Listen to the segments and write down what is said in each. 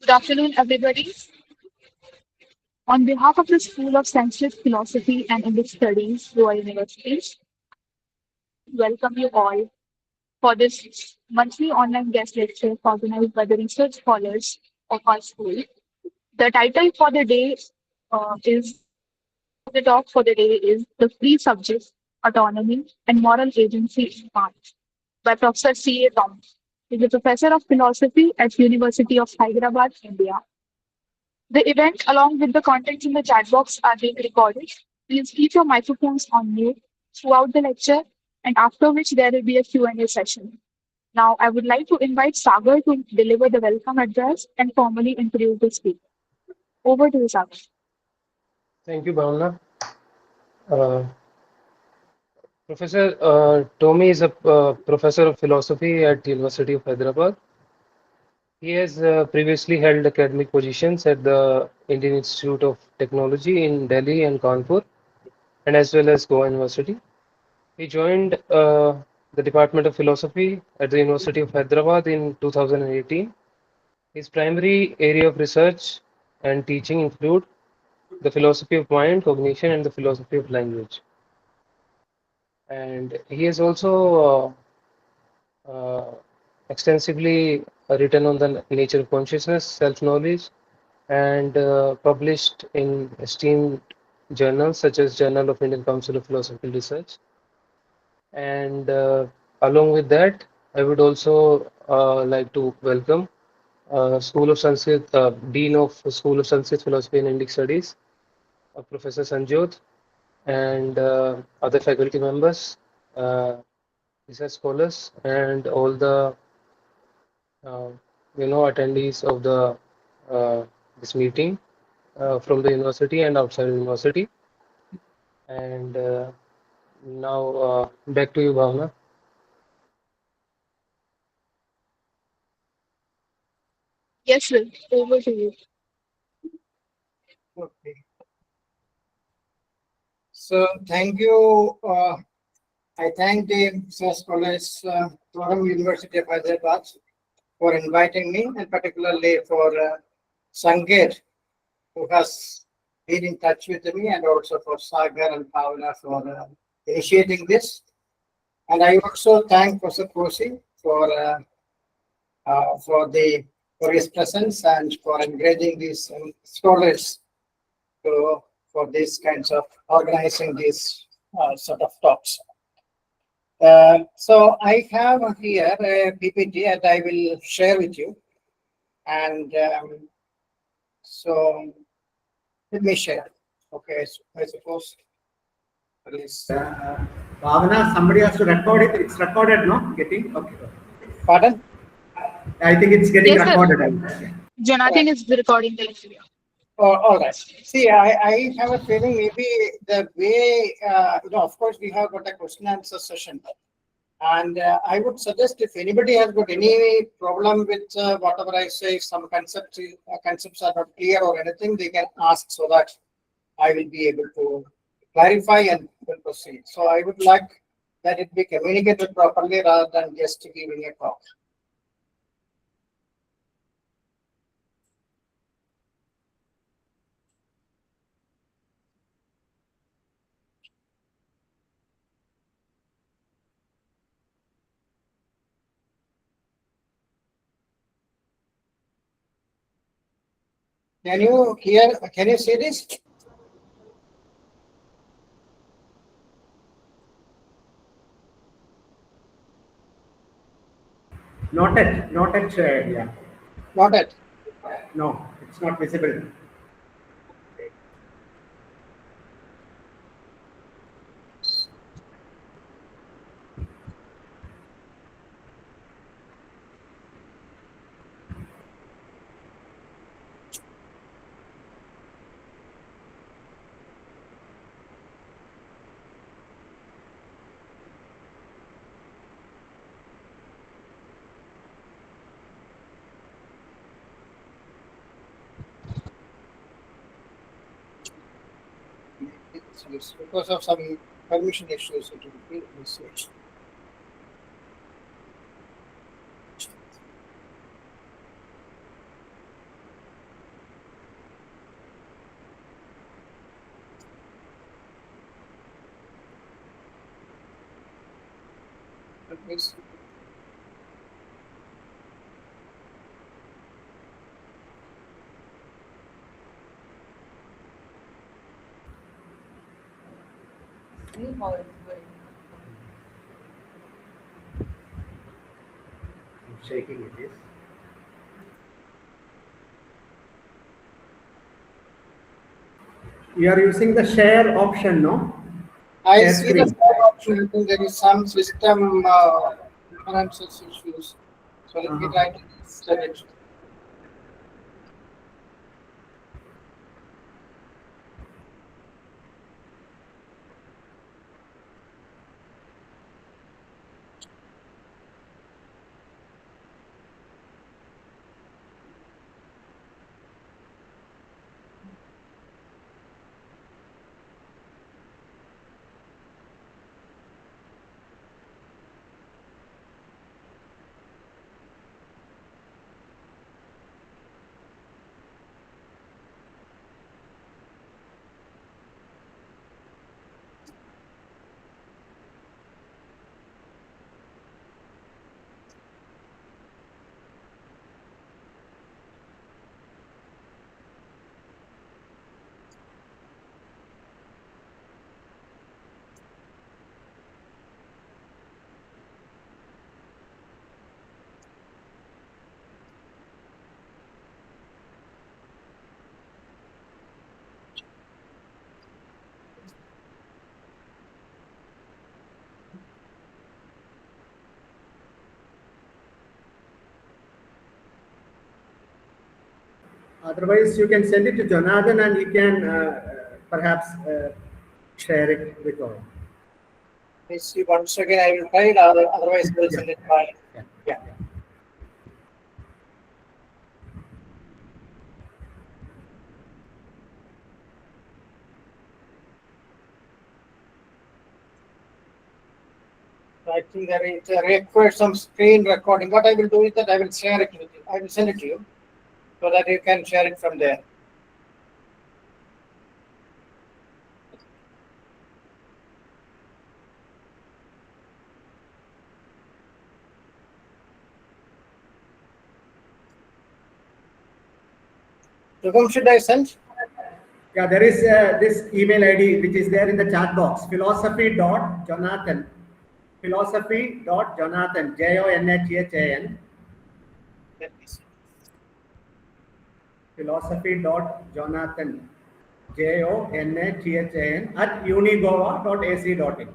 Good afternoon, everybody. On behalf of the School of Sanskrit Philosophy and Indic Studies, Goa University, welcome you all for this monthly online guest lecture organized by the research scholars of our school. The title for the day is the talk for the day is The Free Subject, Autonomy and Moral Agency in Kant by Professor C. A. Tomy. He is a professor of philosophy at University of Hyderabad, India. The event, along with the contents in the chat box, are being recorded. Please keep your microphones on mute throughout the lecture, and after which there will be a Q&A session. Now, I would like to invite Sagar to deliver the welcome address and formally introduce the speaker. Over to you, Sagar. Thank you, Bhavna. Uh, Professor Tomy is a professor of philosophy at University of Hyderabad. He has previously held academic positions at the Indian Institute of Technology in Delhi and Kanpur, and as well as Goa University. He joined the Department of Philosophy at the University of Hyderabad in 2018. His primary area of research and teaching include the philosophy of mind, cognition, and the philosophy of language. And he has also extensively written on the nature of consciousness, self-knowledge, and published in esteemed journals such as Journal of Indian Council of Philosophical Research. And along with that, I would also like to welcome School of Sanskrit, Dean of School of Sanskrit Philosophy and Indic Studies, Professor Sanjot, and other faculty members, research scholars, and all the uh, attendees of the this meeting from the university and outside the university. And now back to you, Bhavna. Yes, sir. Over to you. Okay. So thank you. I thank the research scholars from University of Hyderabad for inviting me, and particularly for Sangeet, who has been in touch with me, and also for Sagar and Paula for initiating this. And I also thank Professor Kosi for his presence and for encouraging these scholars to, for these kinds of organizing these sort of talks. So I have here a PPT that I will share with you. And so let me share. Okay, so I suppose please. Bhavana, somebody has to record it. It's recorded, no? Getting? Okay. Pardon? I think it's getting Yes, sir. recorded. Okay. Jonathan is recording the interview. Oh, all right. See, I have a feeling maybe the way, of course, we have got a question and answer session. And I would suggest if anybody has got any problem with whatever I say, some concepts are not clear or anything, they can ask so that I will be able to clarify and will proceed. So I would like that it be communicated properly rather than just giving a talk. Can you hear? Can you see this? Not yet. Yeah. Not yet. No, it's not visible. Because of some permission issues, it will be switched. button, please. I'm shaking it is. You are using the share option, no? I Share see the screen. same option. There is some system differences issues. So let me try to set it. Otherwise, you can send it to Jonathan and he can perhaps share it with all. I see once again I will try it, otherwise I will send it by. Yeah. I think there is requires some screen recording. What I will do is that I will share it with you. I will send it to you so that you can share it from there. To whom should I send? Yeah, there is this email ID which is there in the chat box. Philosophy.jonathan. Philosophy.jonathan. Jonathan. Let me see. Philosophy.jonathan. Jonathan at unigoa.ac.in.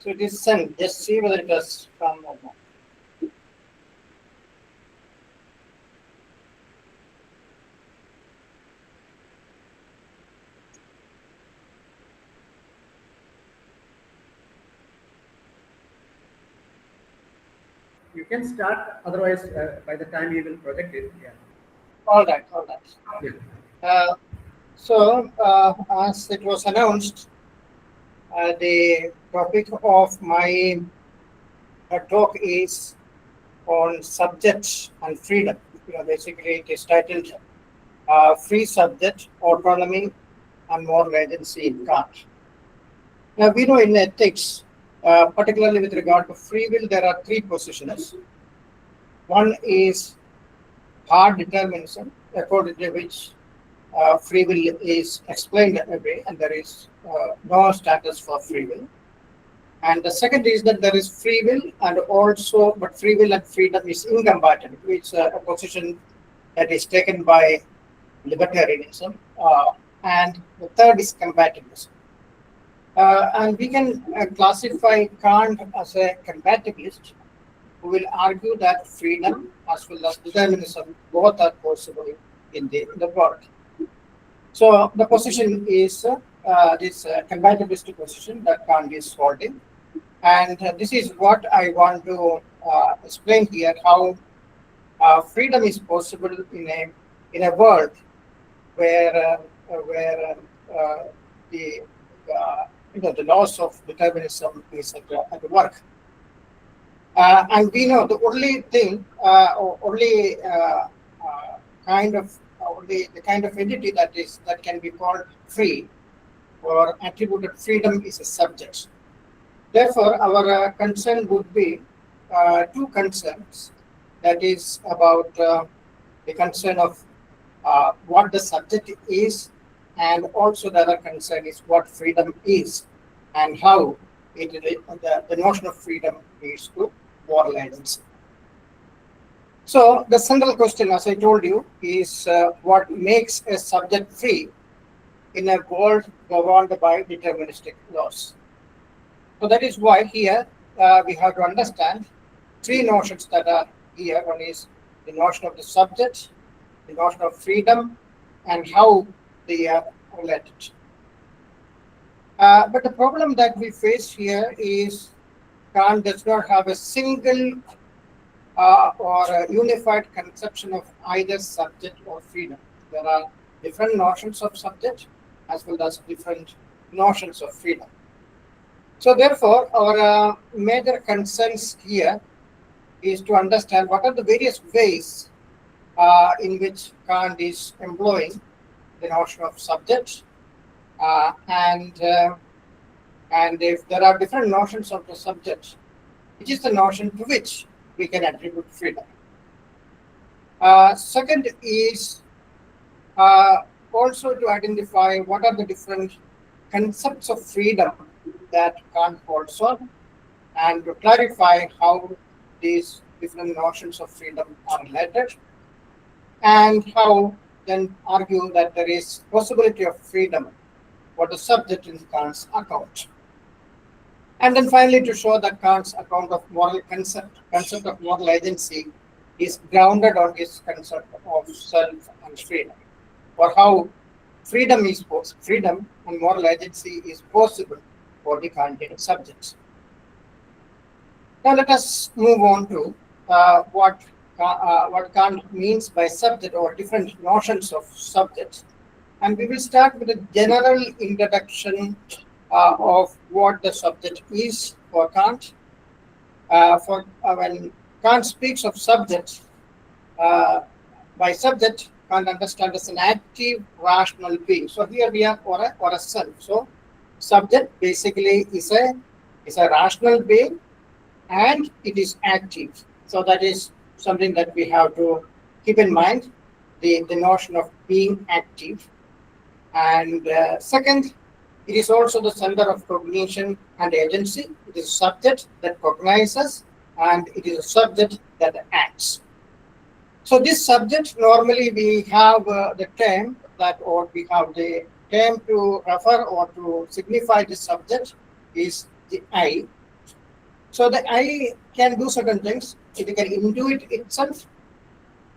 So it is sent. Just see whether it has come or not. You can start, otherwise, by the time you will project it, yeah. All right, all right. Yeah. So, as it was announced, the topic of my talk is on subject and freedom. Basically, it is titled Free Subject, Autonomy, and Moral Agency in Kant. Now, we know in ethics, particularly with regard to free will, there are three positions. One is hard determinism, according to which free will is explained away, and there is no status for free will. And the second is that there is free will, and also, but free will and freedom is incompatible, which is a position that is taken by libertarianism. And the third is compatibilism. And we can classify Kant as a compatibilist, who will argue that freedom as well as determinism both are possible in the world. So the position is this compatibilist position that Kant is holding, and this is what I want to explain here: how freedom is possible in a world where the the laws of determinism is at work. And we know the only thing, only the kind of entity that can be called free or attributed freedom is a subject. Therefore, our concern would be two concerns. That is about the concern of what the subject is, and also the other concern is what freedom is and how the notion of freedom leads to moral agency. So the central question, as I told you, is what makes a subject free in a world governed by deterministic laws. So that is why here we have to understand three notions that are here. One is the notion of the subject, the notion of freedom, and how they are related. But the problem that we face here is Kant does not have a single or a unified conception of either subject or freedom. There are different notions of subject as well as different notions of freedom. So therefore, our major concerns here is to understand what are the various ways in which Kant is employing the notion of subject, and if there are different notions of the subject, which is the notion to which we can attribute freedom. Second is also to identify what are the different concepts of freedom that Kant holds on, and to clarify how these different notions of freedom are related, and how then argue that there is possibility of freedom for the subject in Kant's account. And then finally to show that Kant's account of moral concept of moral agency is grounded on his concept of self and freedom, or how freedom and moral agency is possible for the Kantian subjects. Now let us move on to what Kant means by subject, or different notions of subject. And we will start with a general introduction of what the subject is for Kant. When Kant speaks of subject, by subject, Kant understands as an active, rational being. So here we are or a self. So subject basically is a rational being, and it is active. So that is something that we have to keep in mind, the notion of being active. And second, it is also the center of cognition and agency. It is a subject that cognizes, and it is a subject that acts. So this subject, normally we have the term that, or we have the term to refer or to signify the subject is the I. So the I can do certain things. It can intuit itself,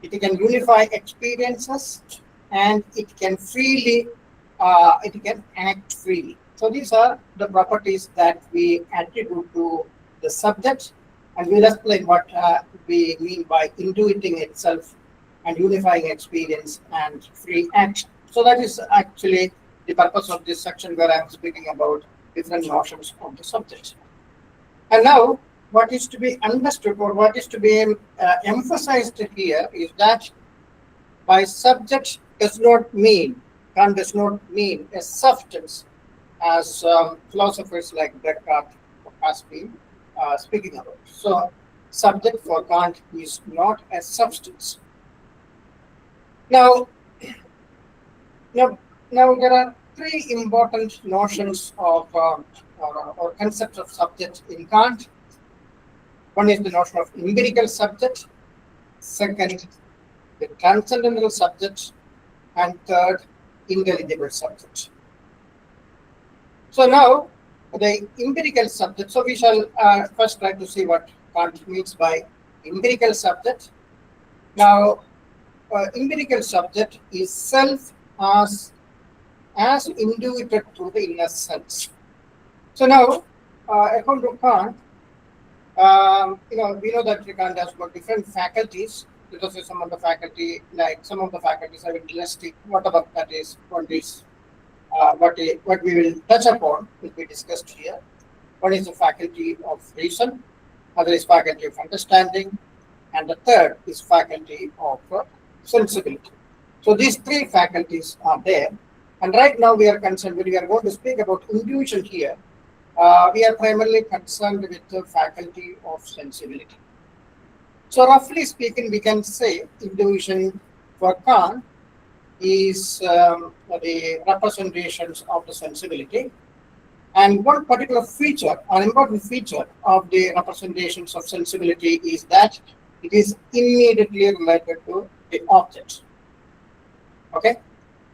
it can unify experiences, and it can it can act freely. So these are the properties that we attribute to the subject, and we'll explain what we mean by intuiting itself and unifying experience and free action. So that is actually the purpose of this section, where I'm speaking about different notions of the subject. And now, what is to be understood, or what is to be emphasized here, is that by subject does not mean, Kant does not mean a substance, as philosophers like Descartes has been speaking about. So, subject for Kant is not a substance. Now, now, now there are three important notions of or concepts of subject in Kant. One is the notion of empirical subject, second, the transcendental subject, and third, intelligible subject. So now, the empirical subject, so we shall first try to see what Kant means by empirical subject. Now, empirical subject is self as intuited through the inner sense. So now, according to Kant, we know that Kant has got different faculties. Because some of the faculty, like some of the faculties are interesting, whatever that is, what we will touch upon will be discussed here. One is the faculty of reason, other is faculty of understanding, and the third is faculty of sensibility. So these three faculties are there. And right now we are concerned, when we are going to speak about intuition here, we are primarily concerned with the faculty of sensibility. So roughly speaking, we can say intuition for Kant is the representations of the sensibility. And one particular feature, an important feature of the representations of sensibility, is that it is immediately related to the object. Okay?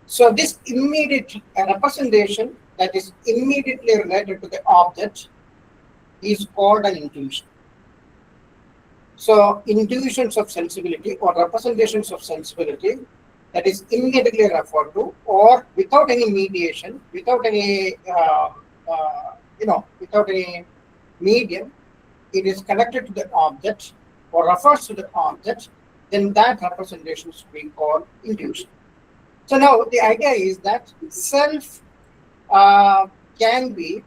So this immediate representation that is immediately related to the object is called an intuition. So intuitions of sensibility or representations of sensibility that is immediately referred to, or without any mediation, without any without any medium, it is connected to the object or refers to the object, then that representation should be called intuition. So now the idea is that self can be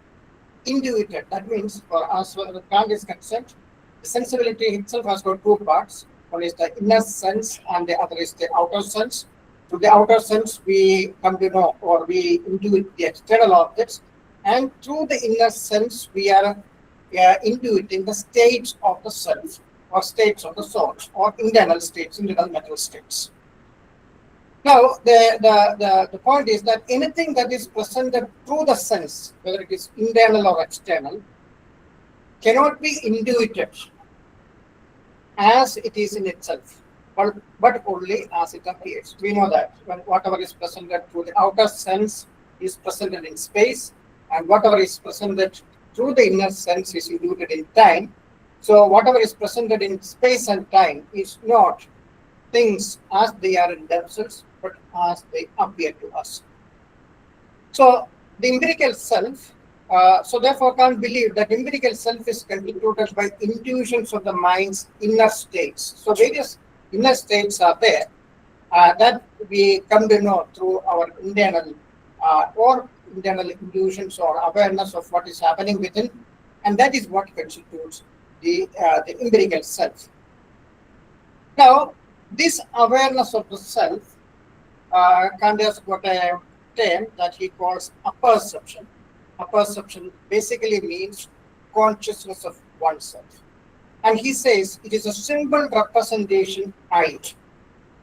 intuited. That means, for us, where the Kant is concerned, the sensibility itself has got two parts. One is the inner sense and the other is the outer sense. Through the outer sense, we come to know or we intuit the external objects, and through the inner sense, we are intuiting the states of the self or states of the soul or internal states, internal mental states. Now, the point is that anything that is presented through the sense, whether it is internal or external, cannot be intuited as it is in itself, but only as it appears. We know that when whatever is presented through the outer sense is presented in space, and whatever is presented through the inner sense is intuited in time. So whatever is presented in space and time is not things as they are in themselves, but as they appear to us. So the empirical self, so therefore Kant believe that empirical self is constituted by intuitions of the mind's inner states. So various inner states are there that we come to know through our internal intuitions or awareness of what is happening within, and that is what constitutes the empirical self. Now, this awareness of the self, Kant has got a term that he calls apperception. Apperception basically means consciousness of oneself. And he says it is a simple representation I.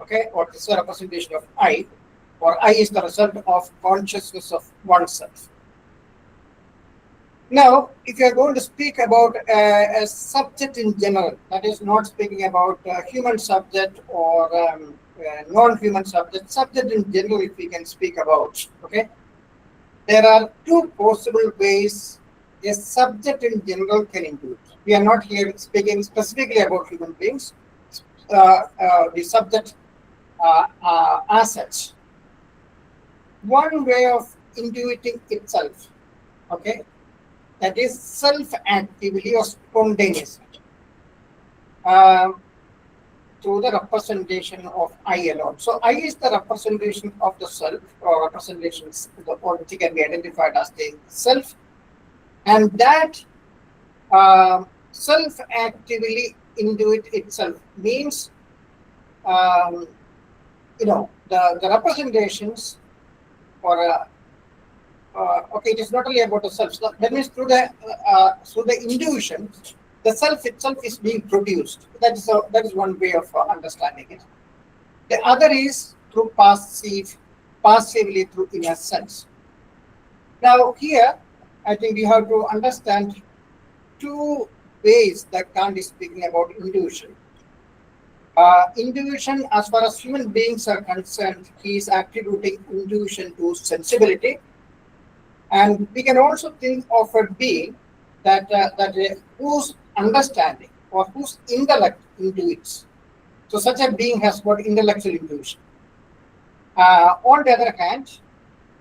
Okay, or this is a representation of I, or I is the result of consciousness of oneself. Now, if you are going to speak about a subject in general, that is not speaking about a human subject or non-human subject in general, if we can speak about, okay, there are two possible ways a subject in general can intuit. We are not here speaking specifically about human beings. The subject as such. One way of intuiting itself, okay, that is self-actively or spontaneously, through the representation of I alone. So I is the representation of the self, or representations or which can be identified as the self, and that self-actively intuit itself means, the representations, or okay, it is not only about the self. So that means through the intuition, the self itself is being produced. That is one way of understanding it. The other is through passively through inner sense. Now here, I think we have to understand two ways that Kant is speaking about intuition. Intuition, as far as human beings are concerned, he is attributing intuition to sensibility. And we can also think of a being that whose understanding or whose intellect intuits. So such a being has got intellectual intuition. On the other hand,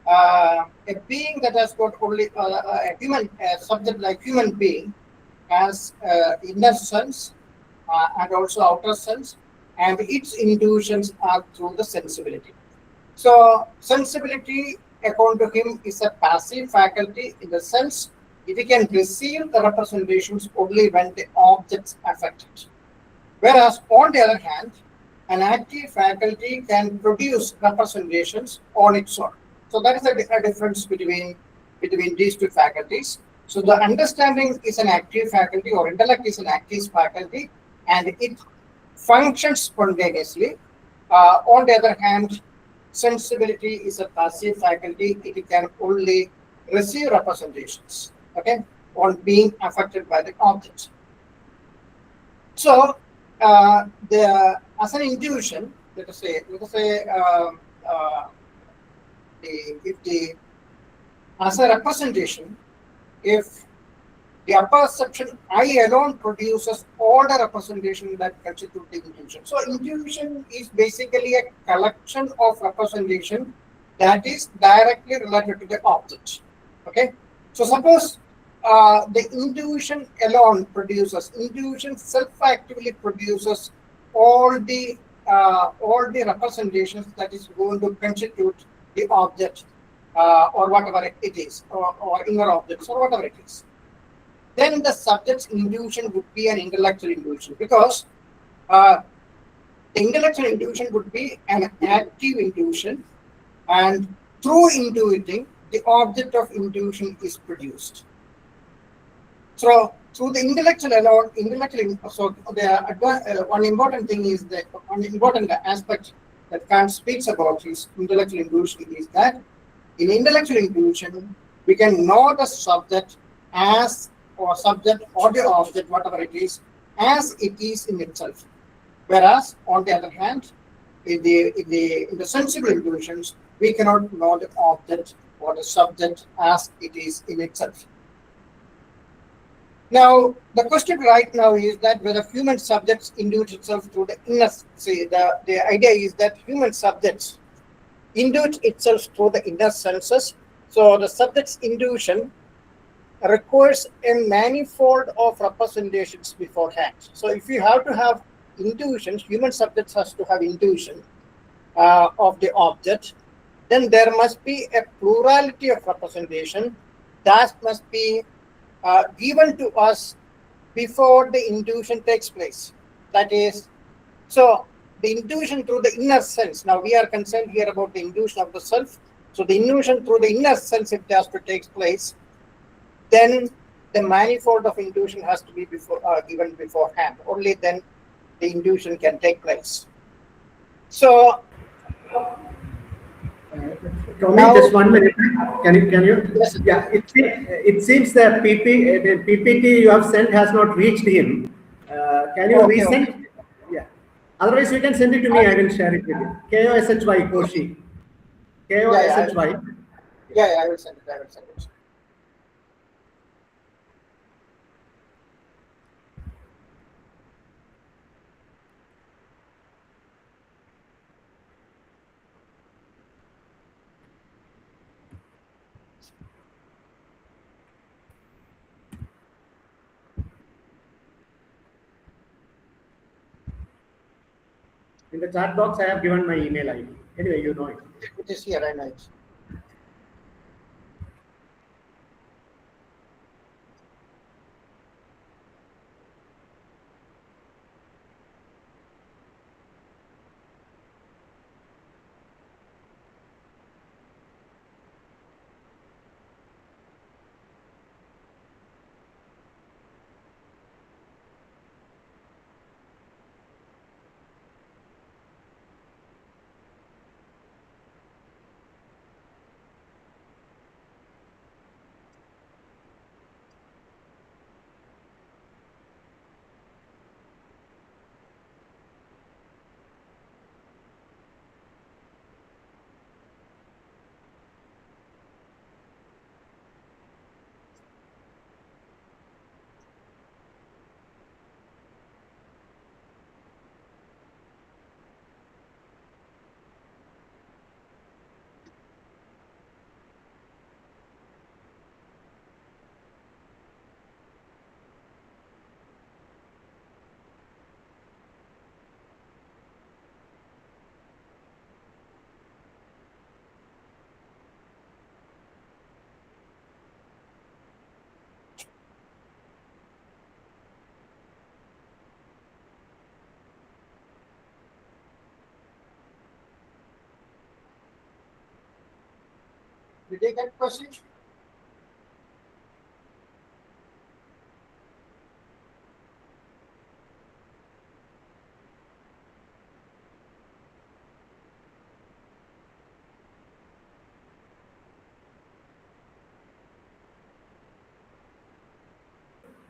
a being that has got only a subject like human being has inner sense and also outer sense, and its intuitions are through the sensibility. So sensibility, according to him, is a passive faculty in the sense it can receive the representations only when the objects affect it. Whereas on the other hand, an active faculty can produce representations on its own. So that is a difference between these two faculties. So the understanding is an active faculty, or intellect is an active faculty, and it functions spontaneously. On the other hand, sensibility is a passive faculty. It can only receive representations, okay, on being affected by the object. So as an intuition, let us say as a representation, if the apperception I alone produces all the representation that constitute the intuition. So intuition is basically a collection of representation that is directly related to the object. Okay. So suppose the intuition alone intuition self-actively produces all the representations that is going to constitute the object, or whatever it is, or inner objects, or whatever it is. Then the subject's intuition would be an intellectual intuition, because the intellectual intuition would be an active intuition, and through intuiting, the object of intuition is produced. So through the intellectual alone, so one important thing is that one important aspect that Kant speaks about his intellectual intuition is that in intellectual intuition, we can know the subject as, or subject or the object, whatever it is, as it is in itself. Whereas on the other hand, in the sensible intuitions, we cannot know the object or the subject as it is in itself. Now, the question right now is that whether human subjects intuit itself through the inner. See, the idea is that human subjects intuit itself through the inner senses. So the subject's intuition requires a manifold of representations beforehand. So if you have to have intuitions, human subjects has to have intuition of the object, then there must be a plurality of representation that must be given to us before the intuition takes place. That is, so the intuition through the inner sense. Now we are concerned here about the intuition of the self. So the intuition through the inner sense, if it has to take place, then the manifold of intuition has to be given beforehand. Only then the intuition can take place. So Tomy, now, just 1 minute. Can you? Yes. Yeah, it seems that the PPT you have sent has not reached him. Can you resend? Okay. Yeah. Otherwise, you can send it to me. I will share it with you. KOSHY Koshi. KOSHY. Yeah, I will send it. In the chat box, I have given my email ID. Anyway, you know it. It is here, I know it. Did they get questions?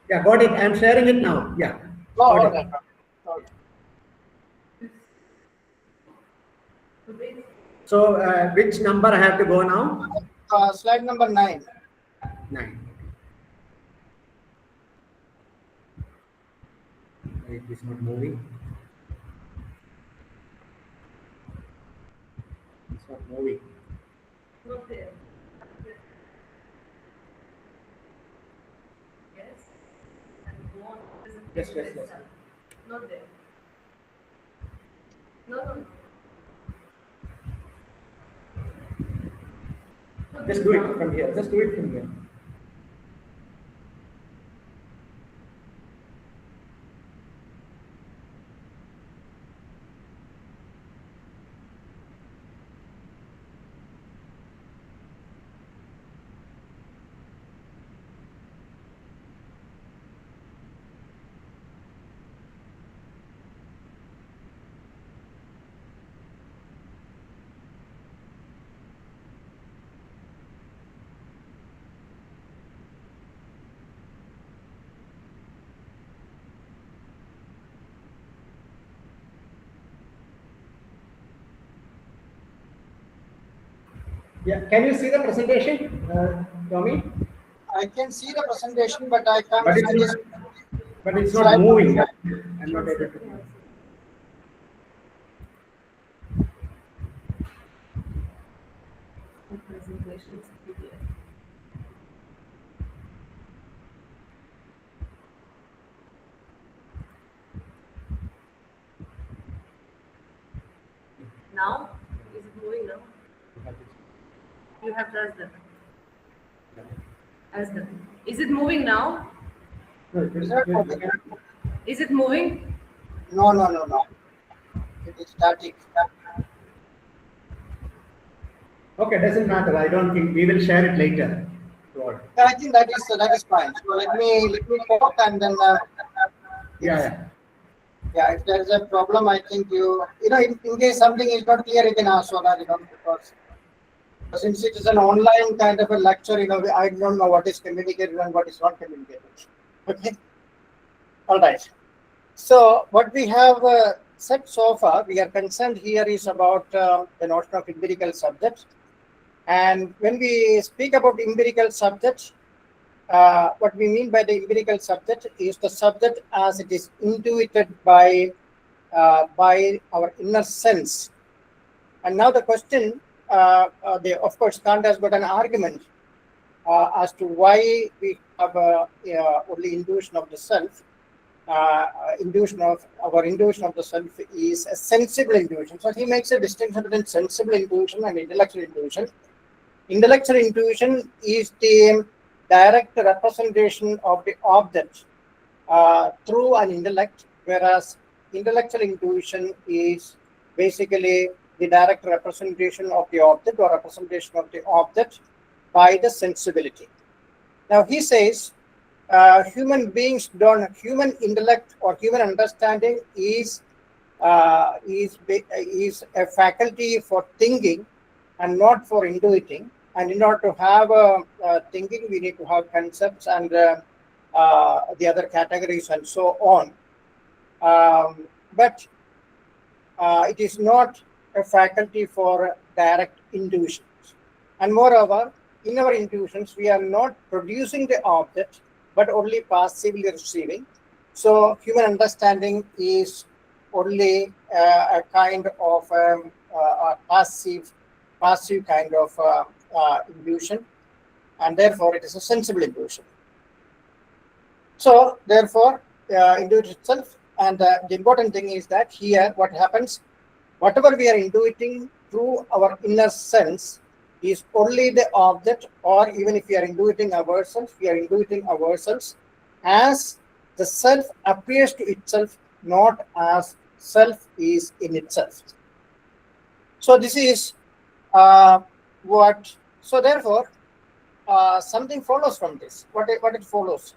Yeah, got it. I'm sharing it now. Yeah. Oh, Got all it. right. All right. So, which number I have to go now? Slide number 9. 9. It is not moving. It's not moving. Not there. Yes. And go on. Yes, yes, yes. Not there. No, no, no. Just do it from here. Just do it from here. Yeah. Can you see the presentation, Tomy? I can see the presentation, but I can't But it's see not, this. but it's not moving. I'm not able to. Presentations PDF. Now? Is it moving now? You have to ask them. Ask them. Is it moving now? No, Is that okay? Is it moving? No, no, no, no. It is static. Okay, doesn't matter. I don't think we will share it later. Yeah, I think that is fine. So let me talk and then Yeah. yeah, if there is a problem, I think in case something is not clear, you can ask so that because since it is an online kind of a lecture, I don't know what is communicated and what is not communicated. Okay. All right. So what we have said so far, we are concerned here is about the notion of empirical subject. And when we speak about empirical subject, what we mean by the empirical subject is the subject as it is intuited by our inner sense. And now the question, of course, Kant has got an argument as to why we have only intuition of the self. intuition of the self is a sensible intuition. So he makes a distinction between sensible intuition and intellectual intuition. Intellectual intuition is the direct representation of the object through an intellect, whereas intellectual intuition is basically the direct representation of the object or representation of the object by the sensibility. Now he says human beings don't, human intellect or human understanding is a faculty for thinking and not for intuiting. And in order to have thinking, we need to have concepts and the other categories and so on. But it is not a faculty for direct intuitions. And moreover, in our intuitions, we are not producing the object, but only passively receiving. So human understanding is only a kind of a passive kind of intuition, and therefore it is a sensible intuition. So therefore, intuit itself, and the important thing is that here what happens, whatever we are intuiting through our inner sense is only the object, or even if we are intuiting ourselves, we are intuiting ourselves as the self appears to itself, not as self is in itself. So this is what, so therefore something follows from this. What it follows?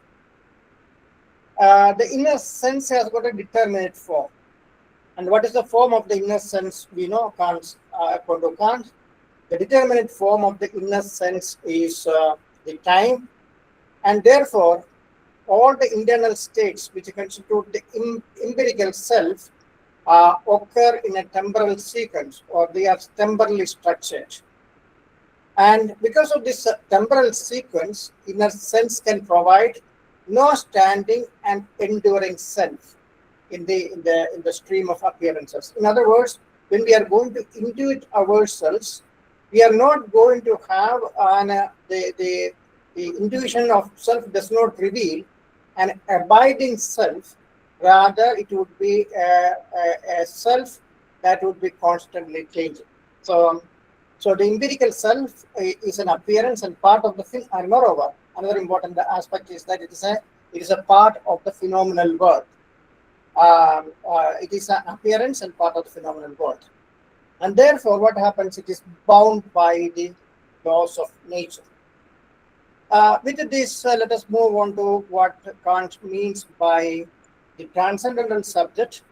The inner sense has got a determinate form. And what is the form of the inner sense? We know Kant's, according to Kant, the determinate form of the inner sense is the time, and therefore all the internal states which constitute the empirical self occur in a temporal sequence, or they are temporally structured. And because of this temporal sequence, inner sense can provide no standing and enduring self in the stream of appearances. In other words, when we are going to intuit ourselves, we are not going to have the intuition of self does not reveal an abiding self. Rather, it would be a self that would be constantly changing. So the empirical self is an appearance and part of the thing. And moreover, another important aspect is that it is a part of the phenomenal world. It is an appearance and part of the phenomenal world. And therefore, what happens? It is bound by the laws of nature. With this, let us move on to what Kant means by the transcendental subject.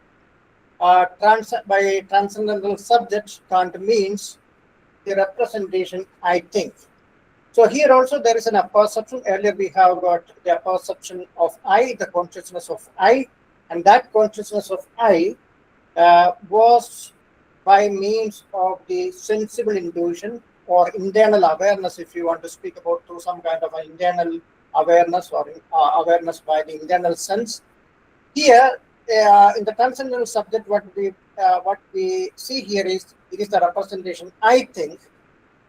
By transcendental subject, Kant means the representation I think. So here also there is an apperception. Earlier we have got the apperception of I, the consciousness of I, and that consciousness of I was by means of the sensible intuition or internal awareness, if you want to speak about through some kind of an internal awareness or awareness by the internal sense. Here, in the transcendental subject, what we see here is it is the representation I think,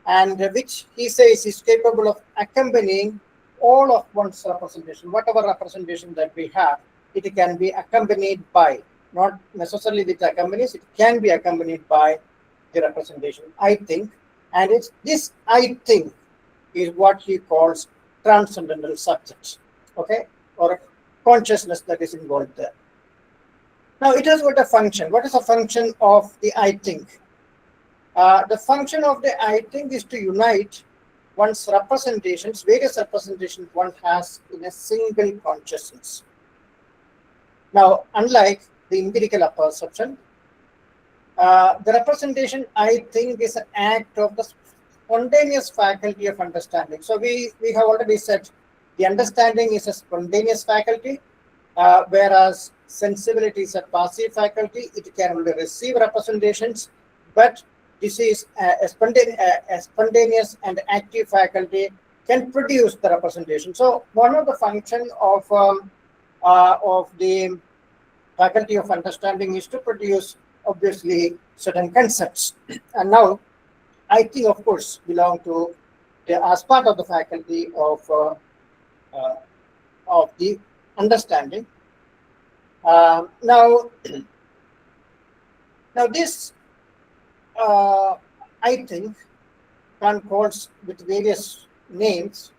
and which he says is capable of accompanying all of one's representation, whatever representation that we have. It can be accompanied by, not necessarily it accompanies, it can be accompanied by the representation I think, and it's this I think is what he calls transcendental subject, okay, or consciousness that is involved there. Now it has got a function. What is the function of the I think? The function of the I think is to unite one's representations, various representations one has in a single consciousness. Now, unlike the empirical apperception, the representation I think is an act of the spontaneous faculty of understanding. So we have already said the understanding is a spontaneous faculty, whereas sensibility is a passive faculty. It can only receive representations, but this is a spontaneous and active faculty can produce the representation. So one of the functions of the faculty of understanding is to produce obviously certain concepts. And now I think, of course, belong to as part of the faculty of the understanding. Now this I think Kant calls with various names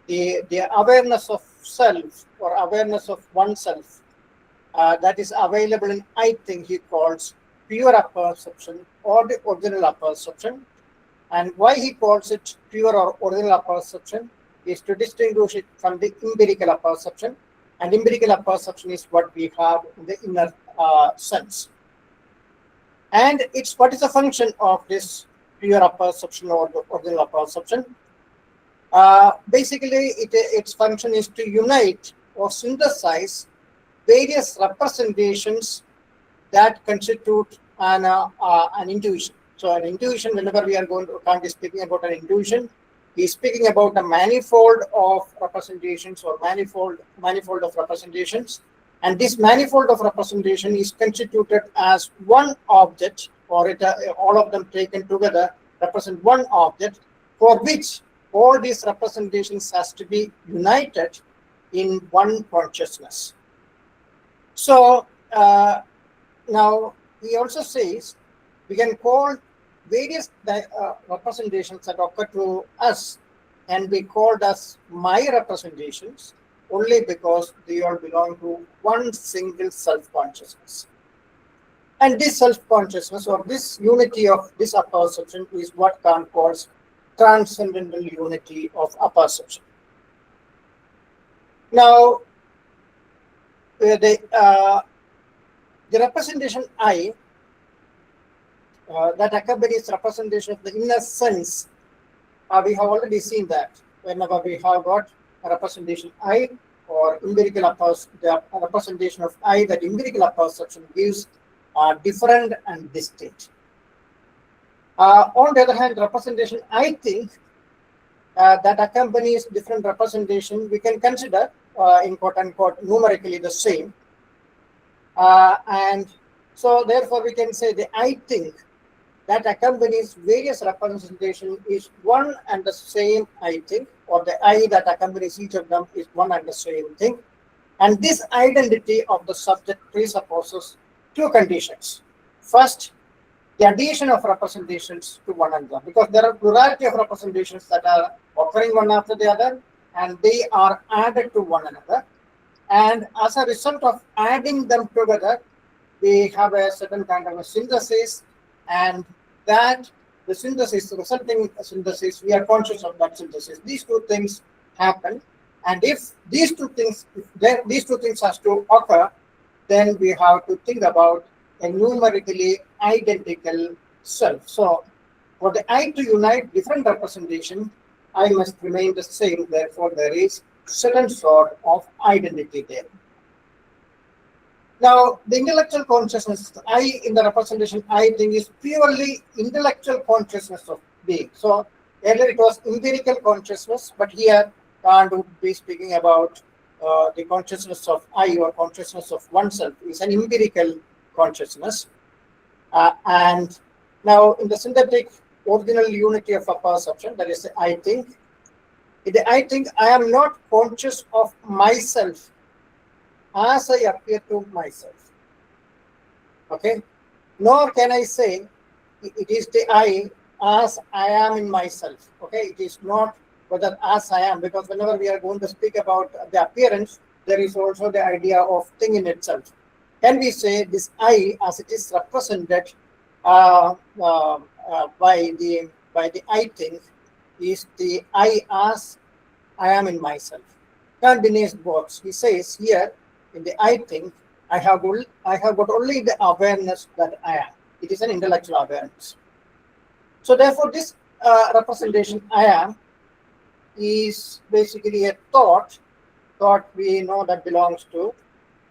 the awareness of self or awareness of oneself that is available in I think he calls pure apperception or the original apperception. And why he calls it pure or original apperception is to distinguish it from the empirical apperception. And empirical apperception is what we have in the inner sense. And it's what is the function of this pure apperception or the original apperception? Basically, its function is to unite or synthesize various representations that constitute an intuition. So an intuition, whenever we are going to Kant is speaking about an intuition, he is speaking about a manifold of representations or manifold of representations. And this manifold of representation is constituted as one object, or all of them taken together represent one object, for which all these representations has to be united in one consciousness. So now he also says we can call various representations that occur to us and be called as my representations only because they all belong to one single self-consciousness. And this self-consciousness or this unity of this apperception is what Kant calls transcendental unity of apperception. Now, the representation I that accompanies representation of the inner sense, we have already seen that whenever we have got a representation I or empirical the representation of I that empirical apperception gives are different and distinct. On the other hand, representation I think that accompanies different representation we can consider in quote unquote numerically the same. And so therefore we can say the I think that accompanies various representation is one and the same I think, or the I that accompanies each of them is one and the same thing. And this identity of the subject presupposes two conditions. First, the addition of representations to one another, because there are plurality of representations that are occurring one after the other, and they are added to one another. And as a result of adding them together, we have a certain kind of a synthesis, and that the synthesis, the resulting synthesis, we are conscious of that synthesis. These two things happen, and if these two things has to occur, then we have to think about a numerically identical self. So for the I to unite different representation, I must remain the same. Therefore, there is certain sort of identity there. Now, the intellectual consciousness, I in the representation I think is purely intellectual consciousness of being. So earlier it was empirical consciousness, but here Kant would be speaking about the consciousness of I or consciousness of oneself is an empirical consciousness. And now in the synthetic original unity of apperception, that is the I think. In the I think I am not conscious of myself as I appear to myself. Okay? Nor can I say it is the I as I am in myself. Okay? It is not whether as I am, because whenever we are going to speak about the appearance, there is also the idea of thing in itself. Can we say this I as it is represented by the I think is the I as I am in myself? Kant denies both. He says here in the I think I have got only the awareness that I am. It is an intellectual awareness. So therefore, this representation I am is basically a thought. Thought we know that belongs to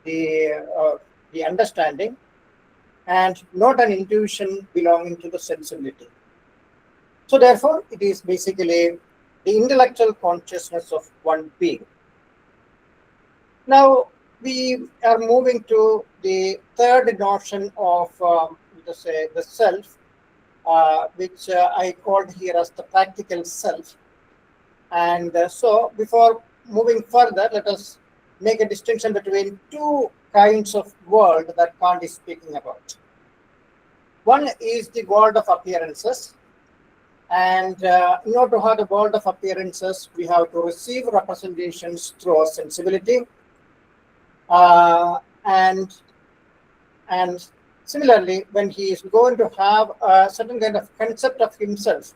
the understanding, and not an intuition belonging to the sensibility. So therefore, it is basically the intellectual consciousness of one being. Now, we are moving to the third notion of, let us say, the self, which I called here as the practical self. And so before moving further, let us make a distinction between two kinds of world that Kant is speaking about. One is the world of appearances. And in order to have the world of appearances, we have to receive representations through our sensibility. And similarly, when he is going to have a certain kind of concept of himself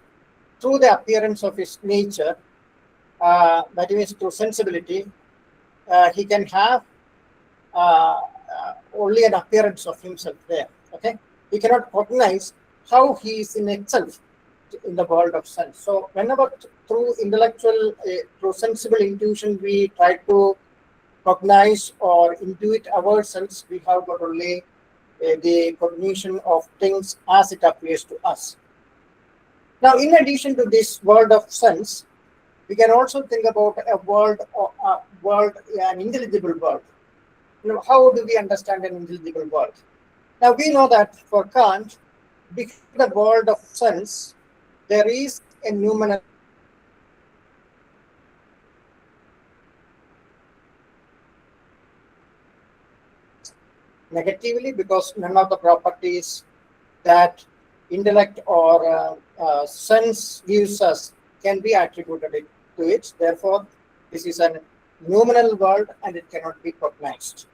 through the appearance of his nature, that is through sensibility, he can have only an appearance of himself there. Okay, he cannot recognize how he is in itself in the world of sense. So whenever through intellectual, through sensible intuition, we try to recognize or intuit ourselves, we have got only the cognition of things as it appears to us. Now, in addition to this world of sense, we can also think about a world, an intelligible world. You know, how do we understand an intelligible world? Now, we know that for Kant, because the world of sense, there is a noumenal negatively, because none of the properties that intellect or sense gives us can be attributed to it. Therefore, this is a noumenal world and it cannot be recognized.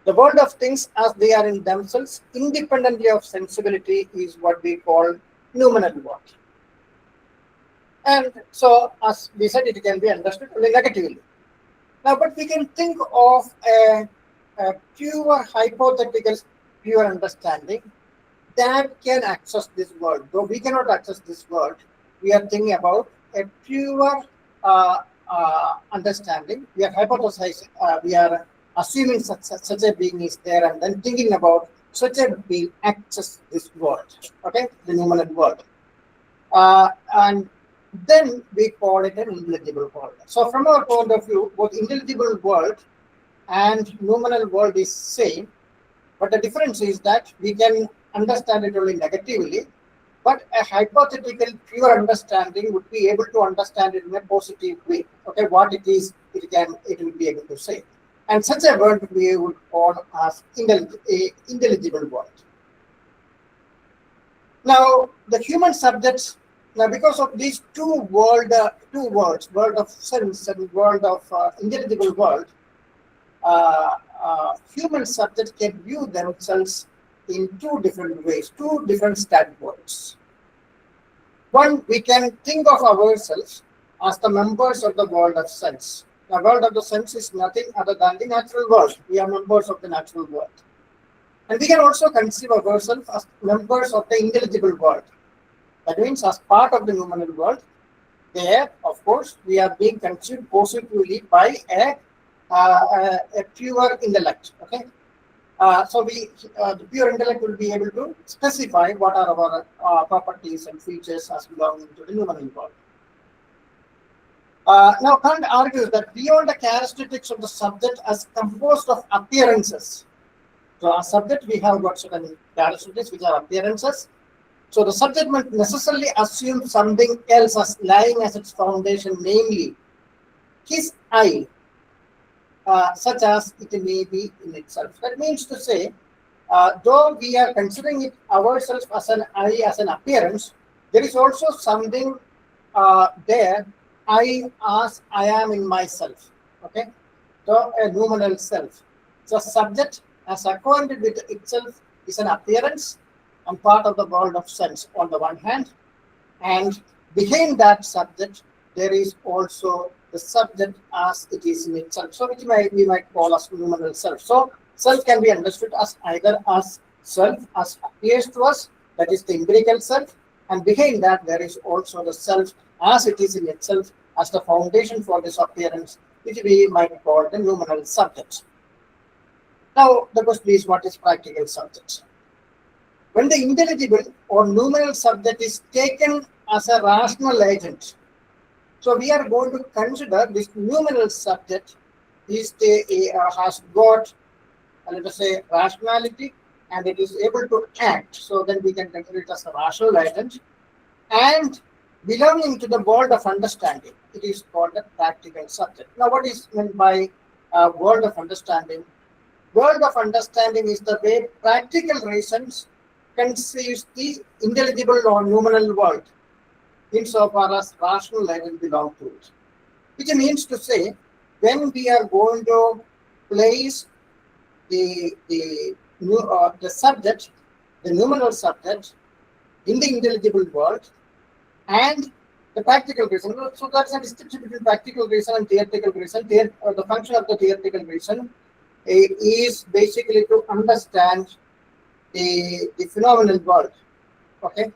The world of things as they are in themselves, independently of sensibility, is what we call noumenal world. And so, as we said, it can be understood only negatively. Now, but we can think of a pure hypothetical, pure understanding that can access this world. Though we cannot access this world, we are thinking about a pure understanding. We are hypothesizing, we are assuming such a being is there, and then thinking about such a being access this world, okay, the noumenal world. And then we call it an intelligible world. So from our point of view, both intelligible world and noumenal world is same, but the difference is that we can understand it only negatively, but a hypothetical pure understanding would be able to understand it in a positive way. Okay, what it is, it will be able to say. And such a world we would call as intelligible world. Now, the human subjects, now because of these two worlds, world of sense and world of intelligible world, human subjects can view themselves in two different ways, two different standpoints. One, we can think of ourselves as the members of the world of sense. The world of the sense is nothing other than the natural world. We are members of the natural world. And we can also conceive ourselves as members of the intelligible world. That means as part of the noumenal world, there, of course, we are being conceived positively by a pure intellect. Okay, so the pure intellect will be able to specify what are our properties and features as belonging to the noumenal world. Now, Kant argues that beyond the characteristics of the subject as composed of appearances. So, as subject, we have got certain characteristics which are appearances. So, the subject must necessarily assume something else as lying as its foundation, namely his I, such as it may be in itself. That means to say, though we are considering it ourselves as an I, as an appearance, there is also something there, I as I am in myself. Okay, so a noumenal self. So subject as acquainted with itself is an appearance and part of the world of sense on the one hand, and behind that subject there is also the subject as it is in itself. So which we might call as noumenal self. So self can be understood as either as self as appears to us, that is the empirical self, and behind that there is also the self as it is in itself as the foundation for this appearance, which we might call the noumenal subject. Now the question is, what is practical subject? When the intelligible or noumenal subject is taken as a rational agent, so we are going to consider this noumenal subject has got, let us say, rationality, and it is able to act. So then we can consider it as a rational agent and belonging to the world of understanding. It is called a practical subject. Now, what is meant by world of understanding? world of understanding is the way practical reasons conceives the intelligible or numinal world, insofar as rational legends belong to it. Which means to say, when we are going to place the subject, the numinal subject, in the intelligible world, and the practical reason. So that's a distinction between practical reason and theoretical reason. The function of the theoretical reason is basically to understand the phenomenal world. Okay,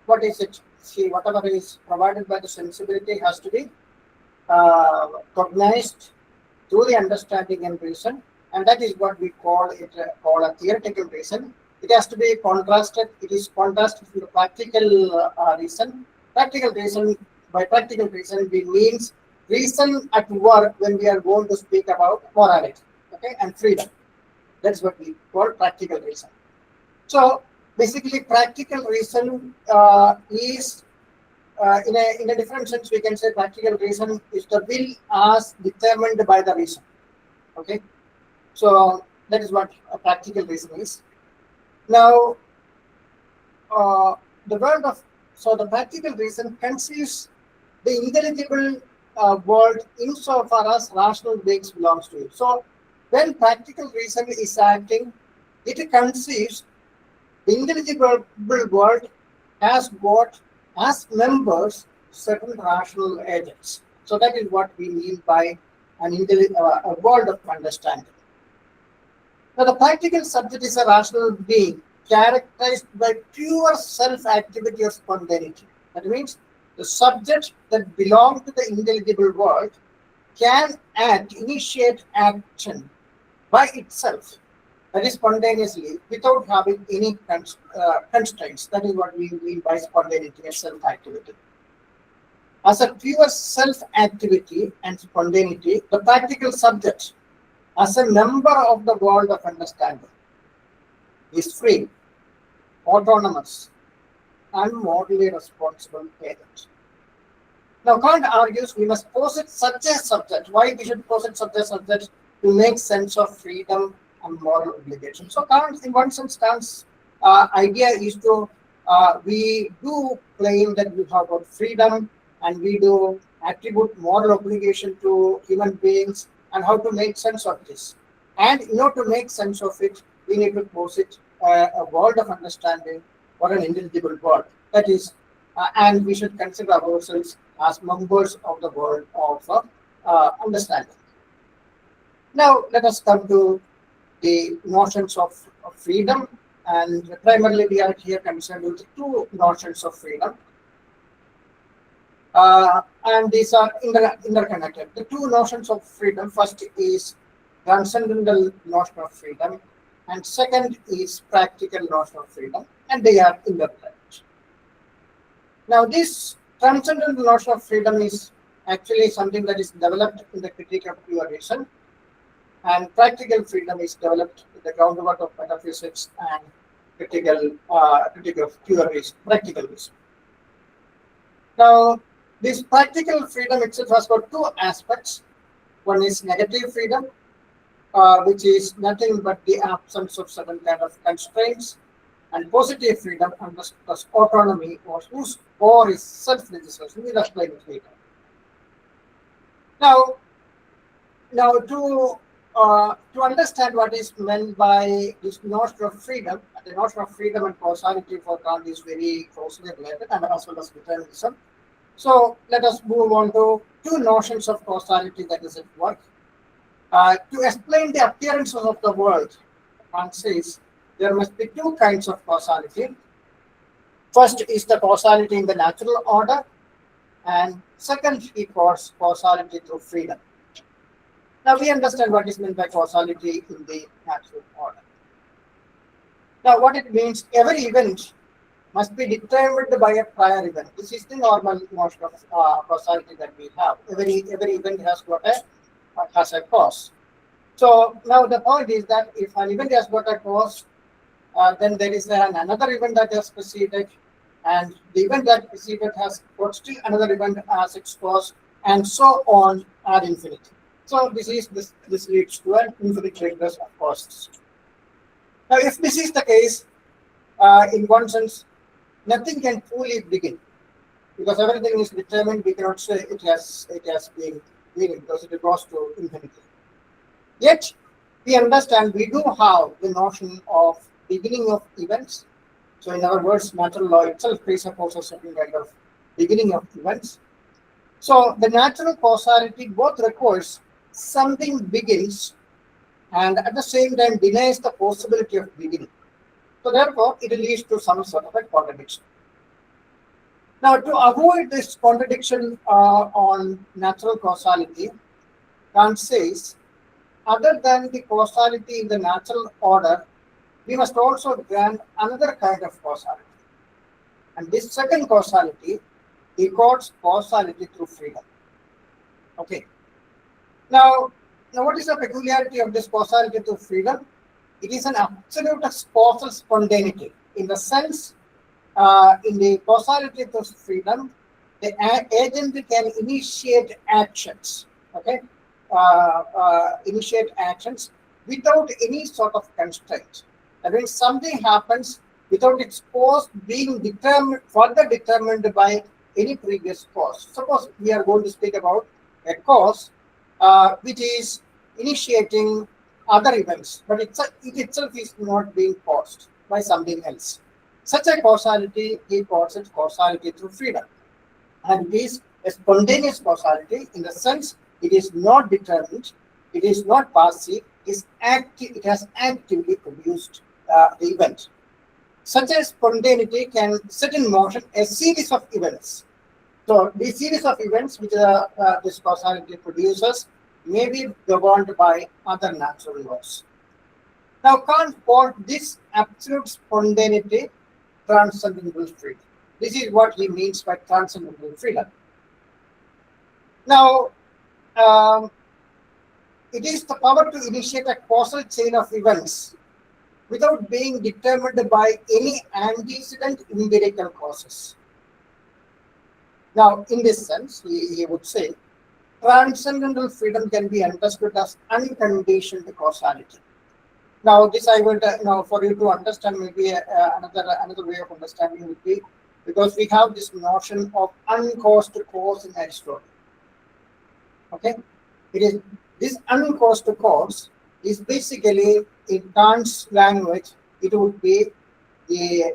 what is it? See, whatever is provided by the sensibility has to be cognized through the understanding and reason, and that is what we call a theoretical reason. It has to be contrasted. It is contrasted with the practical reason. Practical reason, by practical reason, we means reason at work when we are going to speak about morality, okay, and freedom. That's what we call practical reason. So basically, practical reason is in a different sense. We can say practical reason is the will as determined by the reason. Okay, so that is what a practical reason is. Now, the practical reason conceives the intelligible world insofar as rational beings belongs to it. So, when practical reason is acting, it conceives the intelligible world has got as members certain rational agents. So that is what we mean by a world of understanding. Now, the practical subject is a rational being characterized by pure self-activity or spontaneity. That means the subject that belongs to the intelligible world can initiate action by itself, that is spontaneously, without having any constraints. That is what we mean by spontaneity and self-activity. As a pure self-activity and spontaneity, the practical subject, as a member of the world of understanding, is free, autonomous, and morally responsible agent. Now, Kant argues we must posit such a subject. Why we should posit such a subject? To make sense of freedom and moral obligation. So, Kant, in one sense, Kant's idea is to we do claim that we have got freedom, and we do attribute moral obligation to human beings, and how to make sense of this. And in order to make sense of it, we need to posit a world of understanding or an intelligible world. That is, and we should consider ourselves as members of the world of understanding. Now, let us come to the notions of freedom, and primarily we are here concerned with two notions of freedom. And these are interconnected. The two notions of freedom, first is transcendental notion of freedom, and second is practical notion of freedom, and they are interrelated. Now, this transcendental notion of freedom is actually something that is developed in the critique of pure reason, and practical freedom is developed in the groundwork of metaphysics and critique of pure reason, practical reason. Now, this practical freedom itself has got two aspects. One is negative freedom, which is nothing but the absence of certain kind of constraints, and positive freedom as autonomy, or is self-legislation. We'll explain it later. Now to understand what is meant by this notion of freedom, the notion of freedom and causality for Kant is very closely related, and as well as determinism. So let us move on to two notions of causality that is at work. To explain the appearances of the world, Kant says there must be two kinds of causality. First is the causality in the natural order, and second he calls causality through freedom. Now we understand what is meant by causality in the natural order. Now what it means, every event must be determined by a prior event. This is the normal notion of causality that we have. Every event has got a cause. So now the point is that if an event has got a cause, then there is another event that has preceded, and the event that preceded has got still another event as its cause, and so on ad infinitum. So this leads to an infinite regress of costs. Now, if this is the case, in one sense, nothing can truly begin because everything is determined. We cannot say it has been beginning because it goes to infinity. Yet, we understand we do have the notion of beginning of events. So, in other words, natural law itself presupposes certain kind of beginning of events. So, the natural causality both requires something begins and at the same time denies the possibility of beginning. So, therefore, it leads to some sort of a contradiction. Now, to avoid this contradiction on natural causality, Kant says, other than the causality in the natural order, we must also grant another kind of causality. And this second causality, he calls causality through freedom. Okay. Now, what is the peculiarity of this causality through freedom? It is an absolute causal spontaneity in the sense, in the causality through freedom, the agent can initiate actions. Okay. Initiate actions without any sort of constraint. That means something happens without its cause being further determined by any previous cause. Suppose we are going to speak about a cause which is initiating other events, but it itself is not being caused by something else. Such a causality, he calls it causality through freedom. And it is a spontaneous causality in the sense it is not determined, it is not passive, it has actively produced the event. Such a spontaneity can set in motion a series of events. So, the series of events which this causality produces may be governed by other natural laws. Now, Kant called this absolute spontaneity transcendental freedom. This is what he means by transcendental freedom. Now, it is the power to initiate a causal chain of events without being determined by any antecedent empirical causes. Now, in this sense, he would say, transcendental freedom can be understood as unconditioned causality. Now, this I would, for you to understand, maybe another way of understanding would be because we have this notion of uncaused cause in Aristotle. Okay, it is this uncaused cause is basically in Kant's language. It would be the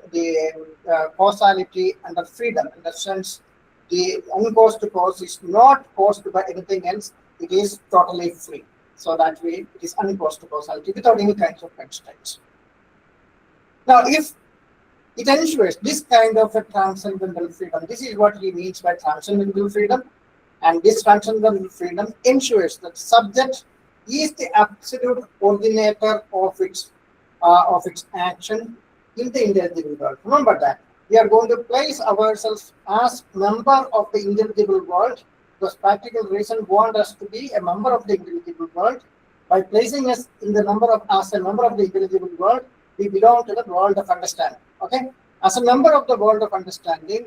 causality under freedom in the sense the uncaused cause is not caused by anything else. It is totally free. So that way, it is uncaused causality without any kinds of constraints. Now, if it ensures this kind of a transcendental freedom, this is what he means by transcendental freedom. And this transcendental freedom ensures that subject is the absolute originator of its action in the intelligible world. Remember that we are going to place ourselves as member of the intelligible world because practical reason want us to be a member of the intelligible world. By placing us in the as a member of the intelligible world, we belong to the world of understanding. Okay, as a member of the world of understanding,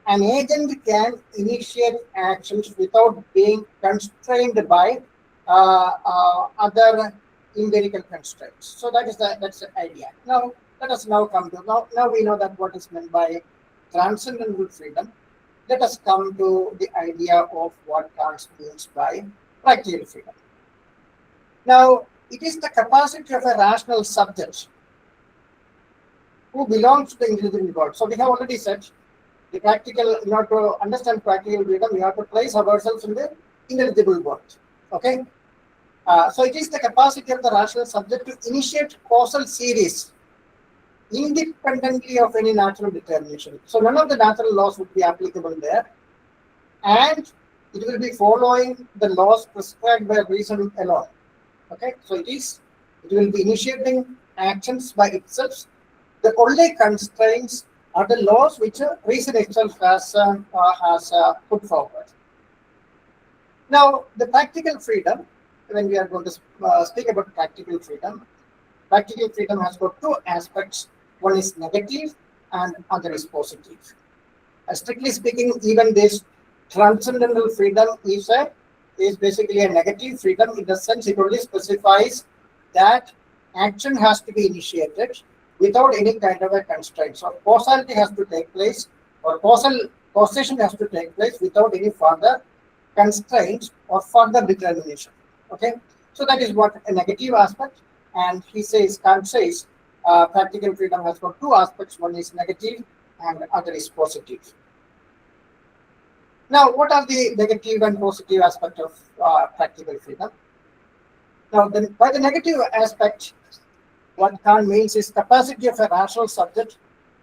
an agent can initiate actions without being constrained by other empirical constraints. So that's the idea. Now let us come to now we know that what is meant by transcendental freedom. Let us come to the idea of what Kant means by practical freedom. Now, it is the capacity of a rational subject who belongs to the intelligible world. So we have already said the practical, in order to understand practical freedom, we have to place ourselves in the intelligible world. Okay. So it is the capacity of the rational subject to initiate causal series independently of any natural determination. So none of the natural laws would be applicable there, and it will be following the laws prescribed by reason alone. Okay, so it will be initiating actions by itself. The only constraints are the laws which reason itself has put forward. Now, the practical freedom, when we are going to speak about practical freedom has got two aspects. One is negative and other is positive. Strictly speaking, even this transcendental freedom is a is basically a negative freedom in the sense it only specifies that action has to be initiated without any kind of a constraint. So causality has to take place, or causation has to take place without any further constraints or further determination. Okay, so that is what a negative aspect. And he says, Kant says, practical freedom has got two aspects. One is negative, and other is positive. Now, what are the negative and positive aspects of practical freedom? Now, by the negative aspect, what Kant means is capacity of a rational subject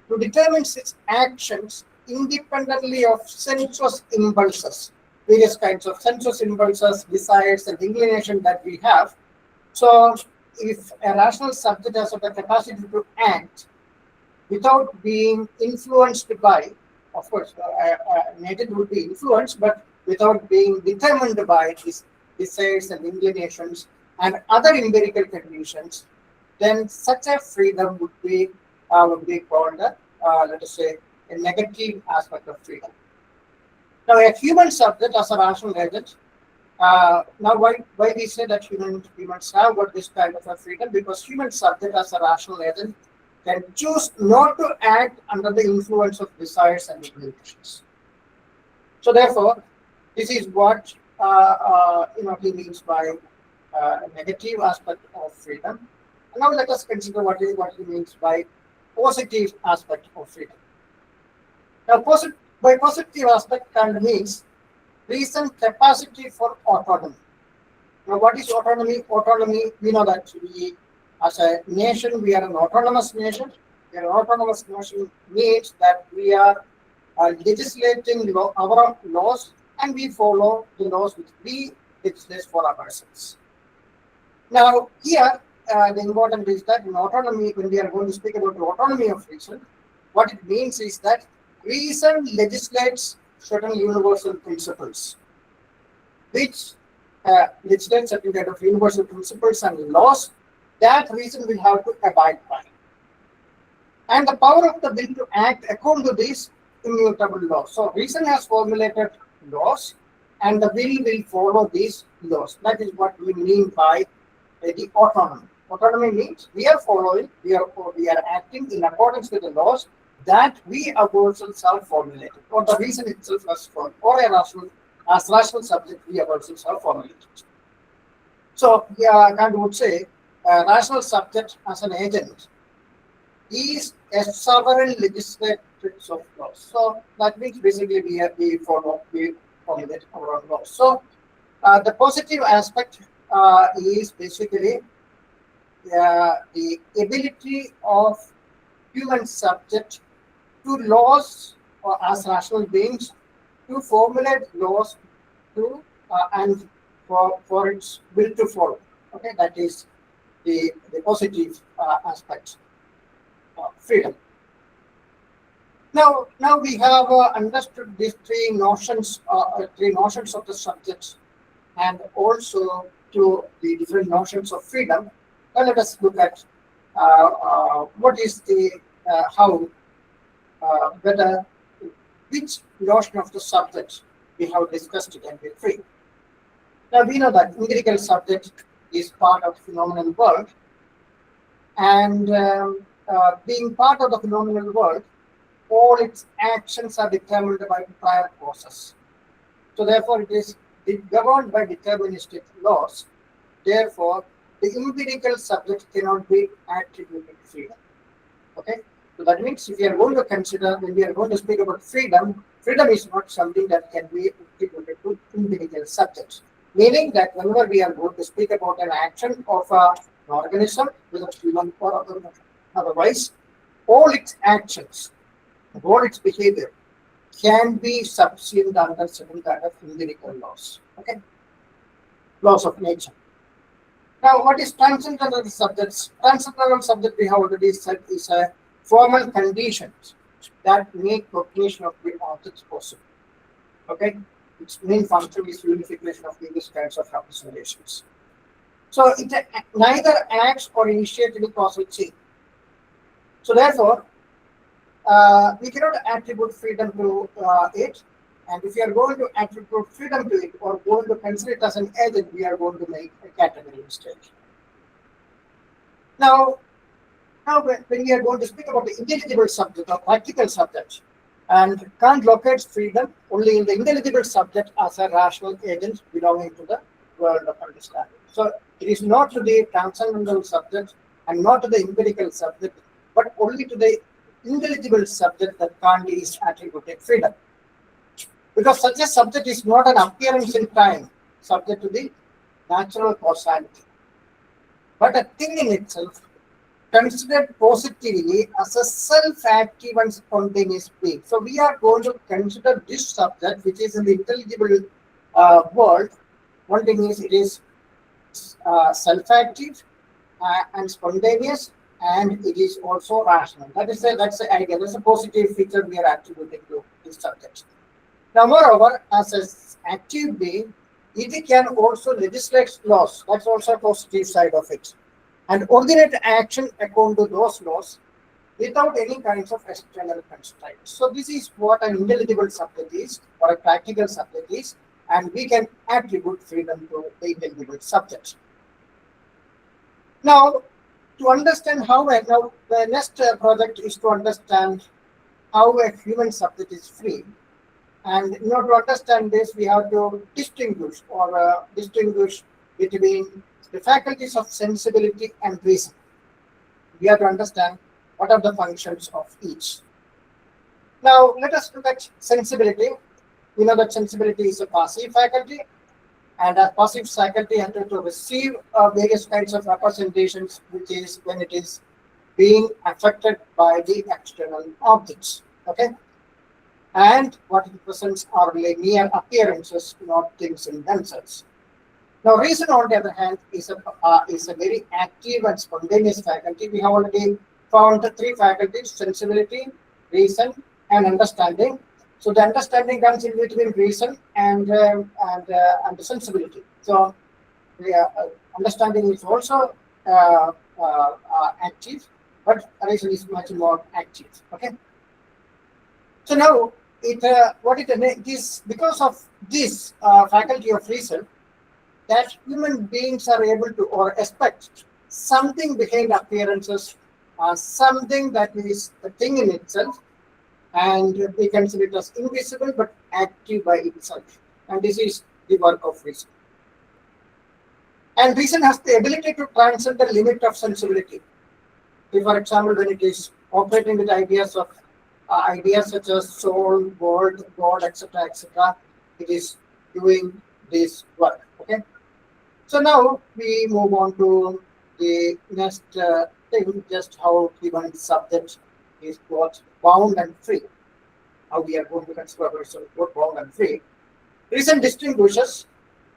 to determine its actions independently of sensuous impulses, various kinds of sensuous impulses, desires, and inclination that we have. So, if a rational subject has the capacity to act without being influenced by, of course, nature would be influenced, but without being determined by his desires and inclinations and other empirical conditions, then such a freedom would be called, let us say, a negative aspect of freedom. Now, a human subject as a rational agent. Now, why we say that humans have got this kind of a freedom? Because human subject as a rational agent can choose not to act under the influence of desires and inclinations. So, therefore, this is what he means by a negative aspect of freedom. And now let us consider what he means by positive aspect of freedom. Now, by positive aspect, Kant means reason capacity for autonomy. Now, what is autonomy? Autonomy, we know that we, as a nation, we are an autonomous nation. We are an autonomous nation means that we are legislating our own laws, and we follow the laws which we legislate for ourselves. Now, here, the important is that in autonomy, when we are going to speak about the autonomy of reason, what it means is that reason legislates certain universal principles, which legislates certain kind of universal principles and laws that reason will have to abide by. And the power of the will to act according to these immutable laws. So reason has formulated laws, and the will follow these laws. That is what we mean by the autonomy. Autonomy means we are following, we are acting in accordance with the laws that we ourselves have formulated, or the reason itself has formed, or as rational subject we ourselves have formulated. So, Kant would say, a rational subject as an agent is a sovereign legislator of laws. So that means basically we formulate our own laws. So the positive aspect is basically the ability of human subject to laws, or as rational beings, to formulate laws to and for its will to follow. Okay, that is the positive aspect of freedom. Now we have understood these three notions of the subject, and also to the different notions of freedom. Now let us look at what is the whether which notion of the subject we have discussed can be free. Now we know that empirical subject is part of the phenomenal world, and being part of the phenomenal world, all its actions are determined by prior causes. So therefore it is governed by deterministic laws. Therefore, the empirical subject cannot be attributed freedom. Okay? So that means if we are going to consider, when we are going to speak about freedom, freedom is not something that can be attributed to empirical subjects. Meaning that whenever we are going to speak about an action of an organism, whether human or otherwise, all its actions, all its behavior can be subsumed under certain kind of empirical laws. Okay? Laws of nature. Now, what is transcendental subjects? Transcendental subject, we have already said, is a formal conditions that make cognition of the objects possible. Okay? Its main function is unification of various kinds of representations. So it neither acts or initiates any causal chain. So therefore, we cannot attribute freedom to it. And if we are going to attribute freedom to it or going to consider it as an agent, we are going to make a category mistake. Now when we are going to speak about the intelligible subject or practical subject, and Kant locates freedom only in the intelligible subject as a rational agent belonging to the world of understanding. So it is not to the transcendental subject and not to the empirical subject, but only to the intelligible subject that Kant is attributing freedom. Because such a subject is not an appearance in time subject to the natural causality, but a thing in itself considered positively as a self-active and spontaneous being. So we are going to consider this subject, which is in the intelligible world. One thing is it is self-active and spontaneous, and it is also rational. That's the idea. That's a positive feature we are attributing to this subject. Now, moreover, as an active being, it can also legislate laws. That's also a positive side of it. And originate action according to those laws without any kinds of external constraints. So this is what an intelligible subject is, or a practical subject is, and we can attribute freedom to the intelligible subject. Now, to understand how, now the next project is to understand how a human subject is free. And in order to understand this, we have to distinguish between the faculties of sensibility and reason. We have to understand what are the functions of each. Now, let us look at sensibility. We know that sensibility is a passive faculty, and a passive faculty has to receive various kinds of representations, which is when it is being affected by the external objects. Okay, and what it represents are mere appearances, not things in themselves. Now, reason, on the other hand, is a very active and spontaneous faculty. We have already found the three faculties: sensibility, reason, and understanding. So the understanding comes in between reason and the sensibility. So understanding is also active, but reason is much more active. Okay. So now it is because of this faculty of reason that human beings are able to or expect something behind appearances, something that is a thing in itself, and we consider it as invisible but active by itself. And this is the work of reason. And reason has the ability to transcend the limit of sensibility. If, for example, when it is operating with ideas such as soul, world, God, etc., it is doing this work. Okay. So now we move on to the next thing, just how human subject is both bound and free. How we are going to consider ourselves both bound and free. Reason distinguishes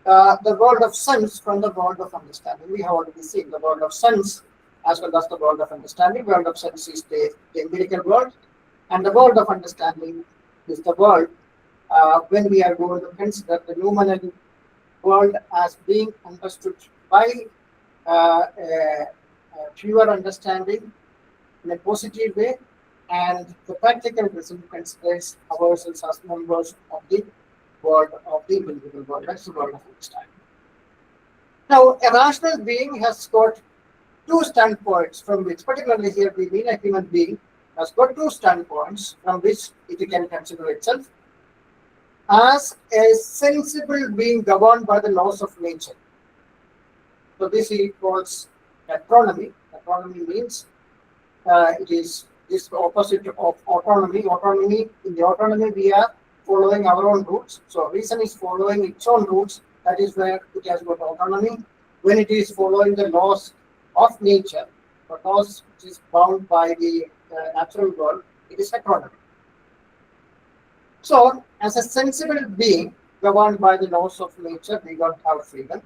the world of sense from the world of understanding. We have already seen the world of sense as well as the world of understanding. World of sense is the empirical world, and the world of understanding is the world when we are going to consider the nominal world as being understood by a pure understanding in a positive way, and the practical reason considers ourselves as members of the world of the invisible world. That's the world of understanding. Now, a rational being has got two standpoints from which, particularly here we mean a human being, has got two standpoints from which it can consider itself as a sensible being governed by the laws of nature. So this he calls autonomy. Autonomy means it is the opposite of autonomy. In the autonomy we are following our own rules. So reason is following its own rules. That is where it has got autonomy. When it is following the laws of nature, the laws which is bound by the natural world, it is autonomy. So, as a sensible being governed by the laws of nature, we don't have freedom.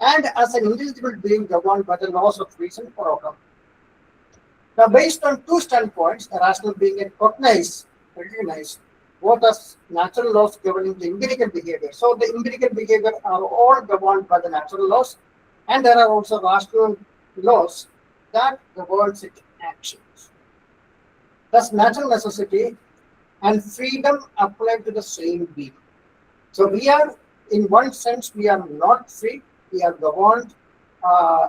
And as an intelligible being governed by the laws of reason or autonomy. Now, based on two standpoints, a rational being can recognize both as natural laws governing the empirical behavior. So, the empirical behavior are all governed by the natural laws, and there are also rational laws that govern its actions. Thus, natural necessity and freedom apply to the same being. So we are, in one sense, we are not free. We are governed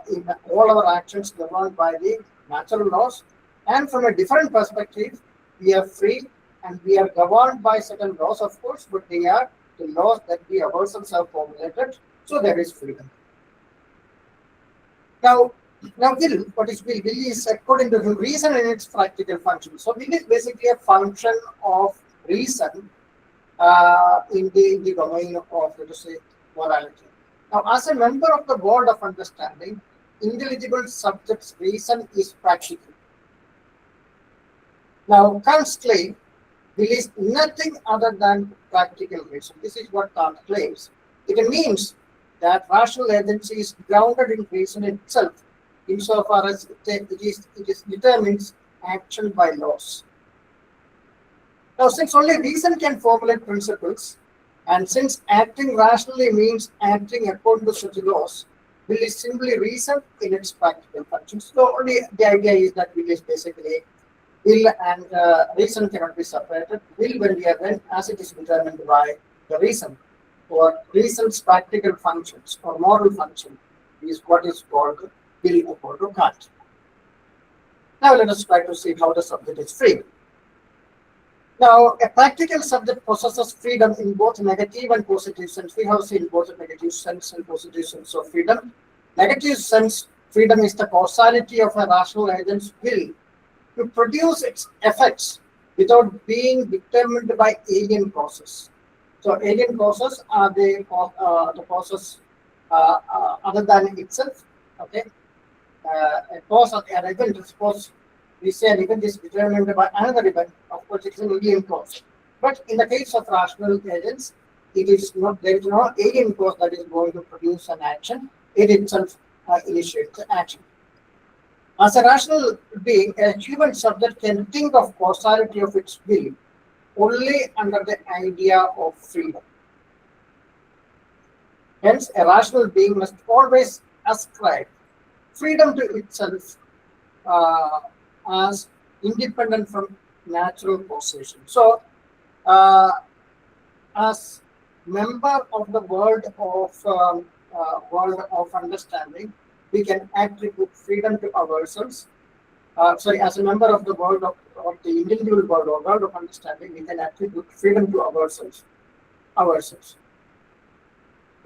in all our actions governed by the natural laws. And from a different perspective, we are free and we are governed by certain laws, of course, but they are the laws that we ourselves have formulated. So there is freedom. Now will, what is will? Will is according to him reason in its practical function. So will is basically a function of reason in the domain of, let us say, morality. Now, as a member of the world of understanding, intelligible subject's reason is practical. Now, Kant's claim will is nothing other than practical reason. This is what Kant claims. It means that rational agency is grounded in reason itself, insofar as it determines action by laws. Now, since only reason can formulate principles, and since acting rationally means acting according to such laws, will is simply reason in its practical functions. So, only the idea is that will is basically will and reason cannot be separated. Will, when as it is determined by the reason, or reason's practical functions or moral function, is what is called will according to Kant. Now, let us try to see how the subject is free. Now, a practical subject possesses freedom in both negative and positive sense. We have seen both negative sense and positive sense of freedom. Negative sense, freedom is the causality of a rational agent's will to produce its effects without being determined by alien causes. So, alien causes are the causes other than itself. Okay, a cause of an event, suppose we say an event is determined by another event, of course, it's an alien cause. But in the case of rational agents, it is not, there is no alien cause that is going to produce an action. It itself initiates the action. As a rational being, a human subject can think of causality of its will only under the idea of freedom. Hence, a rational being must always ascribe freedom to itself as independent from natural causation. So, as member of the world of understanding, we can attribute freedom to ourselves. As a member of the world of the individual world or world of understanding, we can attribute freedom to ourselves.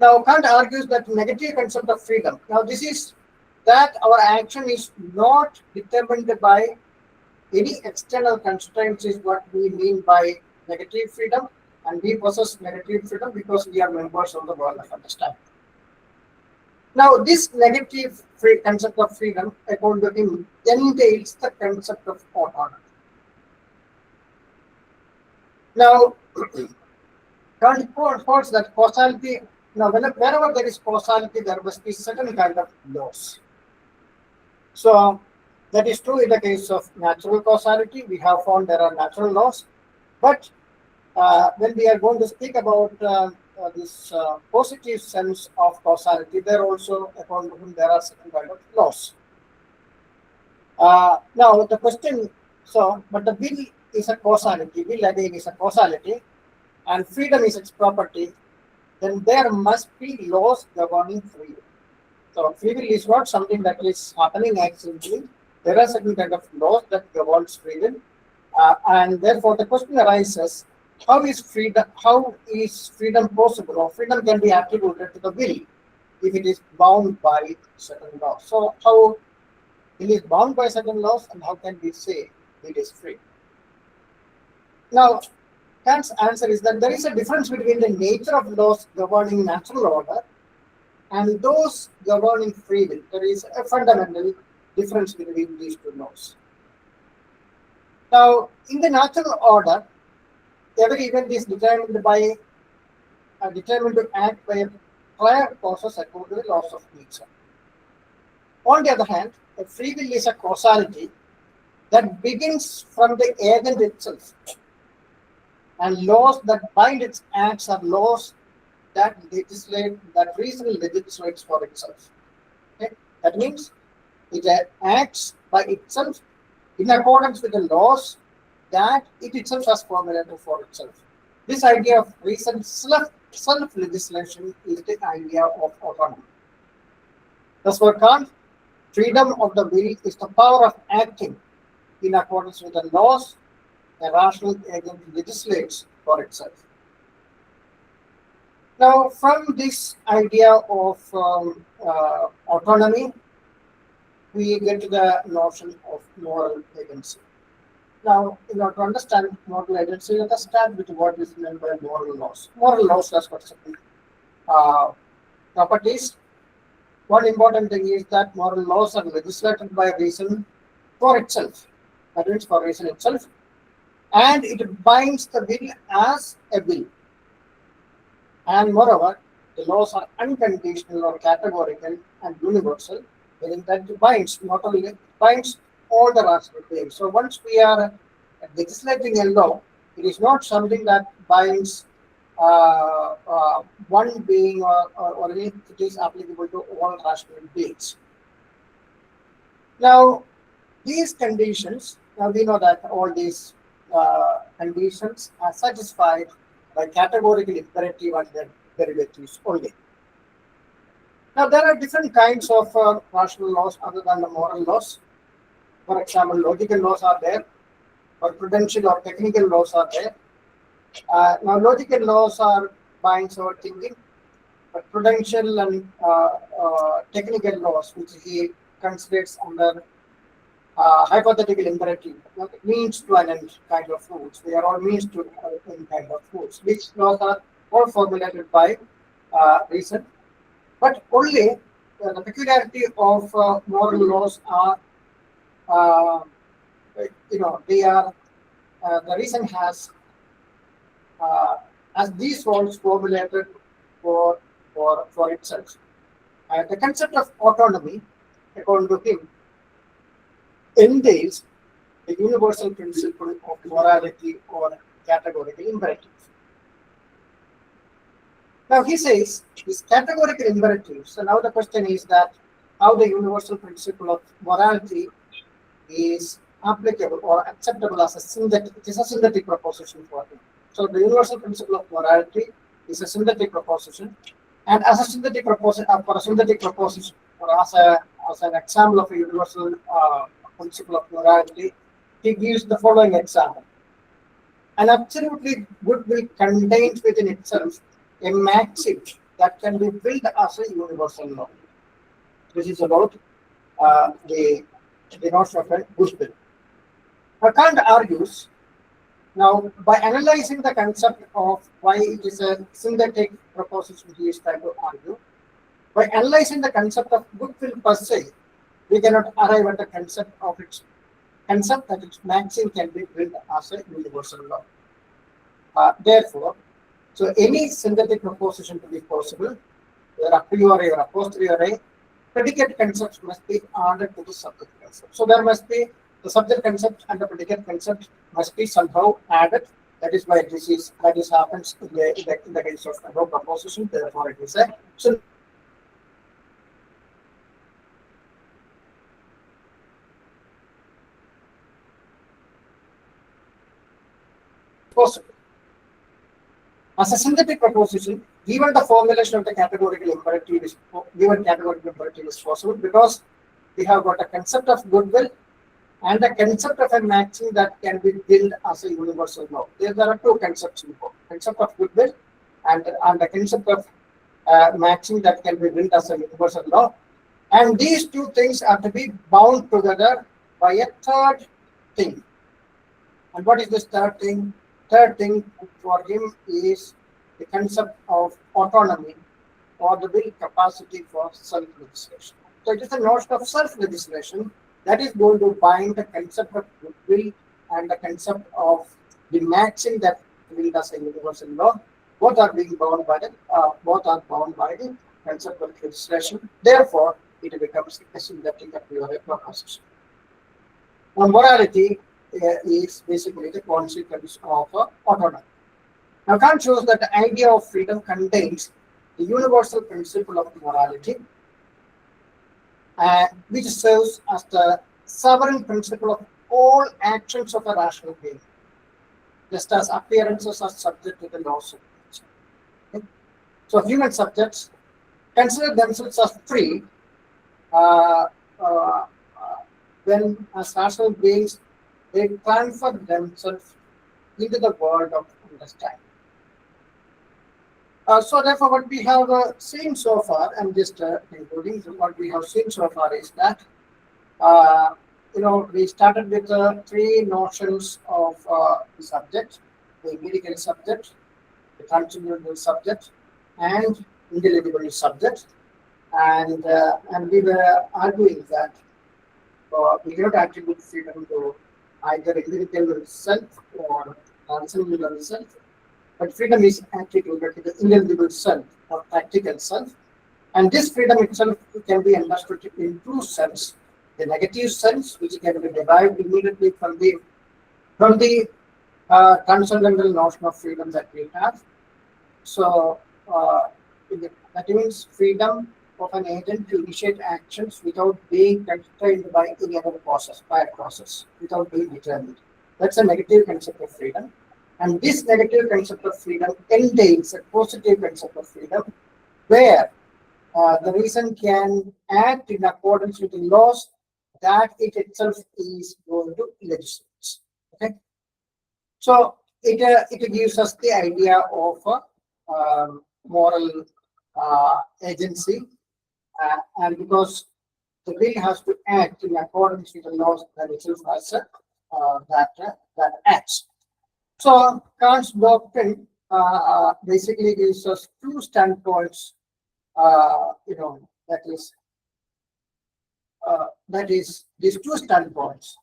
Now, Kant argues that negative concept of freedom. Now, this is that our action is not determined by any external constraints, is what we mean by negative freedom, and we possess negative freedom because we are members of the world of understanding. Now, this negative concept of freedom, according to him, entails the concept of autonomy. Now, Kant holds that causality. Now, wherever there is causality, there must be certain kind of laws. So, that is true in the case of natural causality. We have found there are natural laws. But when we are going to speak about this positive sense of causality, there also, according to him, there are certain kind of laws. Now, the question, but the will is a causality, will again is a causality, and freedom is its property, then there must be laws governing freedom. So, free will is not something that is happening accidentally. There are certain kind of laws that governs freedom, and therefore the question arises: how is freedom possible, or freedom can be attributed to the will if it is bound by certain laws? So, how it is bound by certain laws, and how can we say it is free? Now, Kant's answer is that there is a difference between the nature of laws governing natural order and those governing free will. There is a fundamental difference between these two laws. Now, in the natural order, every event is determined to act by prior causes according to the laws of nature. On the other hand, a free will is a causality that begins from the agent itself, and laws that bind its acts are laws that reason legislates for itself. Okay? That means it acts by itself in accordance with the laws that it itself has formulated for itself. This idea of reason self-legislation is the idea of autonomy. Thus, for Kant, freedom of the will is the power of acting in accordance with the laws a rational agent legislates for itself. Now, from this idea of autonomy, we get to the notion of moral agency. Now, in order to understand moral agency, let us start with what is meant by moral laws. Moral laws has got certain properties. One important thing is that moral laws are legislated by reason for itself. That means for reason itself. And it binds the will as a will. And moreover, the laws are unconditional or categorical and universal, meaning that it binds, not only it binds all the rational beings. So once we are legislating a law, it is not something that binds one being or it is applicable to all rational beings. Now, these conditions, now we know that all these conditions are satisfied by categorical imperative and their derivatives only. Now, there are different kinds of rational laws other than the moral laws. For example, logical laws are there, or prudential or technical laws are there. Now, logical laws are binds our thinking, but prudential and technical laws, which he considers under hypothetical imperative, means to an end kind of rules. They are all means to an end kind of rules, which laws are all formulated by reason. But only the peculiarity of moral laws are, they are the reason has as these rules formulated for itself. The concept of autonomy, according to him, entails the universal principle of morality or categorical imperative. Now he says these categorical imperatives. So now the question is that how the universal principle of morality is applicable or acceptable as a synthetic. It is a synthetic proposition for him. So the universal principle of morality is a synthetic proposition, and as a synthetic proposition, for a synthetic proposition, or as an example of a universal principle of morality, he gives the following example: an absolutely good will contains within itself a maxim that can be built as a universal law. This is about the notion of a good will. Now, Kant argues, now by analyzing the concept of why it is a synthetic proposition, he is trying to argue, by analyzing the concept of good will per se, we cannot arrive at the concept that its maxim can be built as a universal law. Therefore, so any synthetic proposition to be possible, whether a priori or a posteriori, predicate concepts must be added to the subject concept. So there must be the subject concept and the predicate concept must be somehow added. That is why this happens in the case of above proposition. Therefore, it is a so possible. As a synthetic proposition, even the formulation of the categorical imperative is possible because we have got a concept of goodwill and a concept of a maxim that can be built as a universal law. There are two concepts involved: concept of goodwill and the concept of maxim that can be built as a universal law. And these two things are to be bound together by a third thing. And what is this third thing? Third thing for him is the concept of autonomy or the will capacity for self-legislation. So it is the notion of self-legislation that is going to bind the concept of will and the concept of the maxim that will as a universal law. Both are being bound by the concept of legislation. Therefore, it becomes a synthetic a priori proposition. Now, morality is basically the consequence of autonomy. Now, Kant shows that the idea of freedom contains the universal principle of morality, which serves as the sovereign principle of all actions of a rational being, just as appearances are subject to the laws of nature. Okay? So human subjects consider themselves as free uh, uh, when as rational beings they transfer themselves into the world of understanding. So therefore, what we have seen so far, and just including what we have seen so far, is that uh, we started with three notions of the subject: the empirical subject, the transcendental subject, and intelligible subject. And we were arguing that we cannot attribute freedom to either empirical self or transcendental self, but freedom is attributed to the intelligible self or practical self. And this freedom itself can be understood in two sense: the negative sense, which can be derived immediately from the transcendental notion of freedom that we have. So that means freedom of an agent to initiate actions without being constrained by any other process, by a process, without being determined. That's a negative concept of freedom. And this negative concept of freedom entails a positive concept of freedom, where the reason can act in accordance with the laws that it itself is going to legislate. Okay, so it gives us the idea of moral agency, and because the will has to act in accordance with the laws that itself has that acts. So Kant's doctrine basically gives us two standpoints. That is these two standpoints.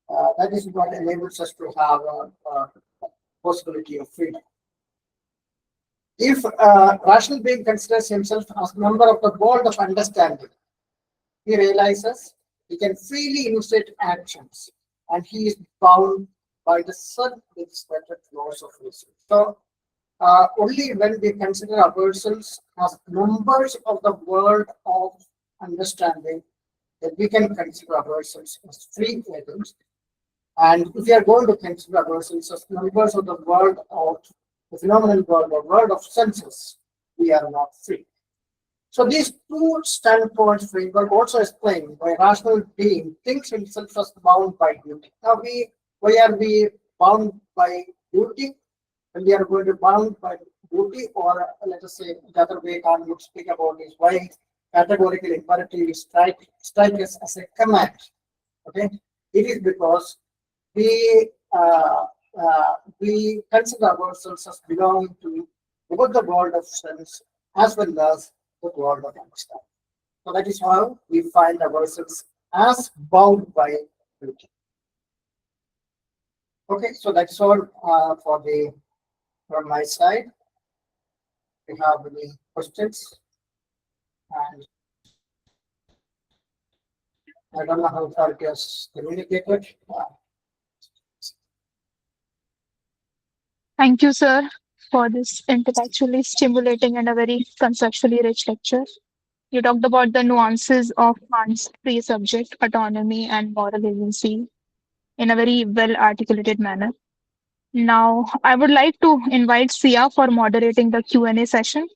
That is what enables us to have a possibility of freedom. If a rational being considers himself as a member of the world of understanding, he realizes he can freely initiate actions, and he is bound by the self-legislated laws of reason. So, only when we consider ourselves as members of the world of understanding, that we can consider ourselves as free agents. And if we are going to consider ourselves as members of the world of the phenomenal world or world of senses, we are not free. So these two standpoints framework also explain why rational being thinks himself as bound by duty. Now why are we bound by duty? And we are going to bound by duty, or let us say the other way Kant would speak about is why categorical imperative is strike us as a command. Okay, it is because we consider ourselves as belonging to both the world of sense as well as the world of understanding. So that is how we find ourselves as bound by duty. Okay, so that's all from my side. If you have any questions, and I don't know how far it is communicated. Thank you, sir, for this intellectually stimulating and a very conceptually rich lecture. You talked about the nuances of Kant's free subject, autonomy, and moral agency in a very well articulated manner. Now, I would like to invite Sia for moderating the Q&A session.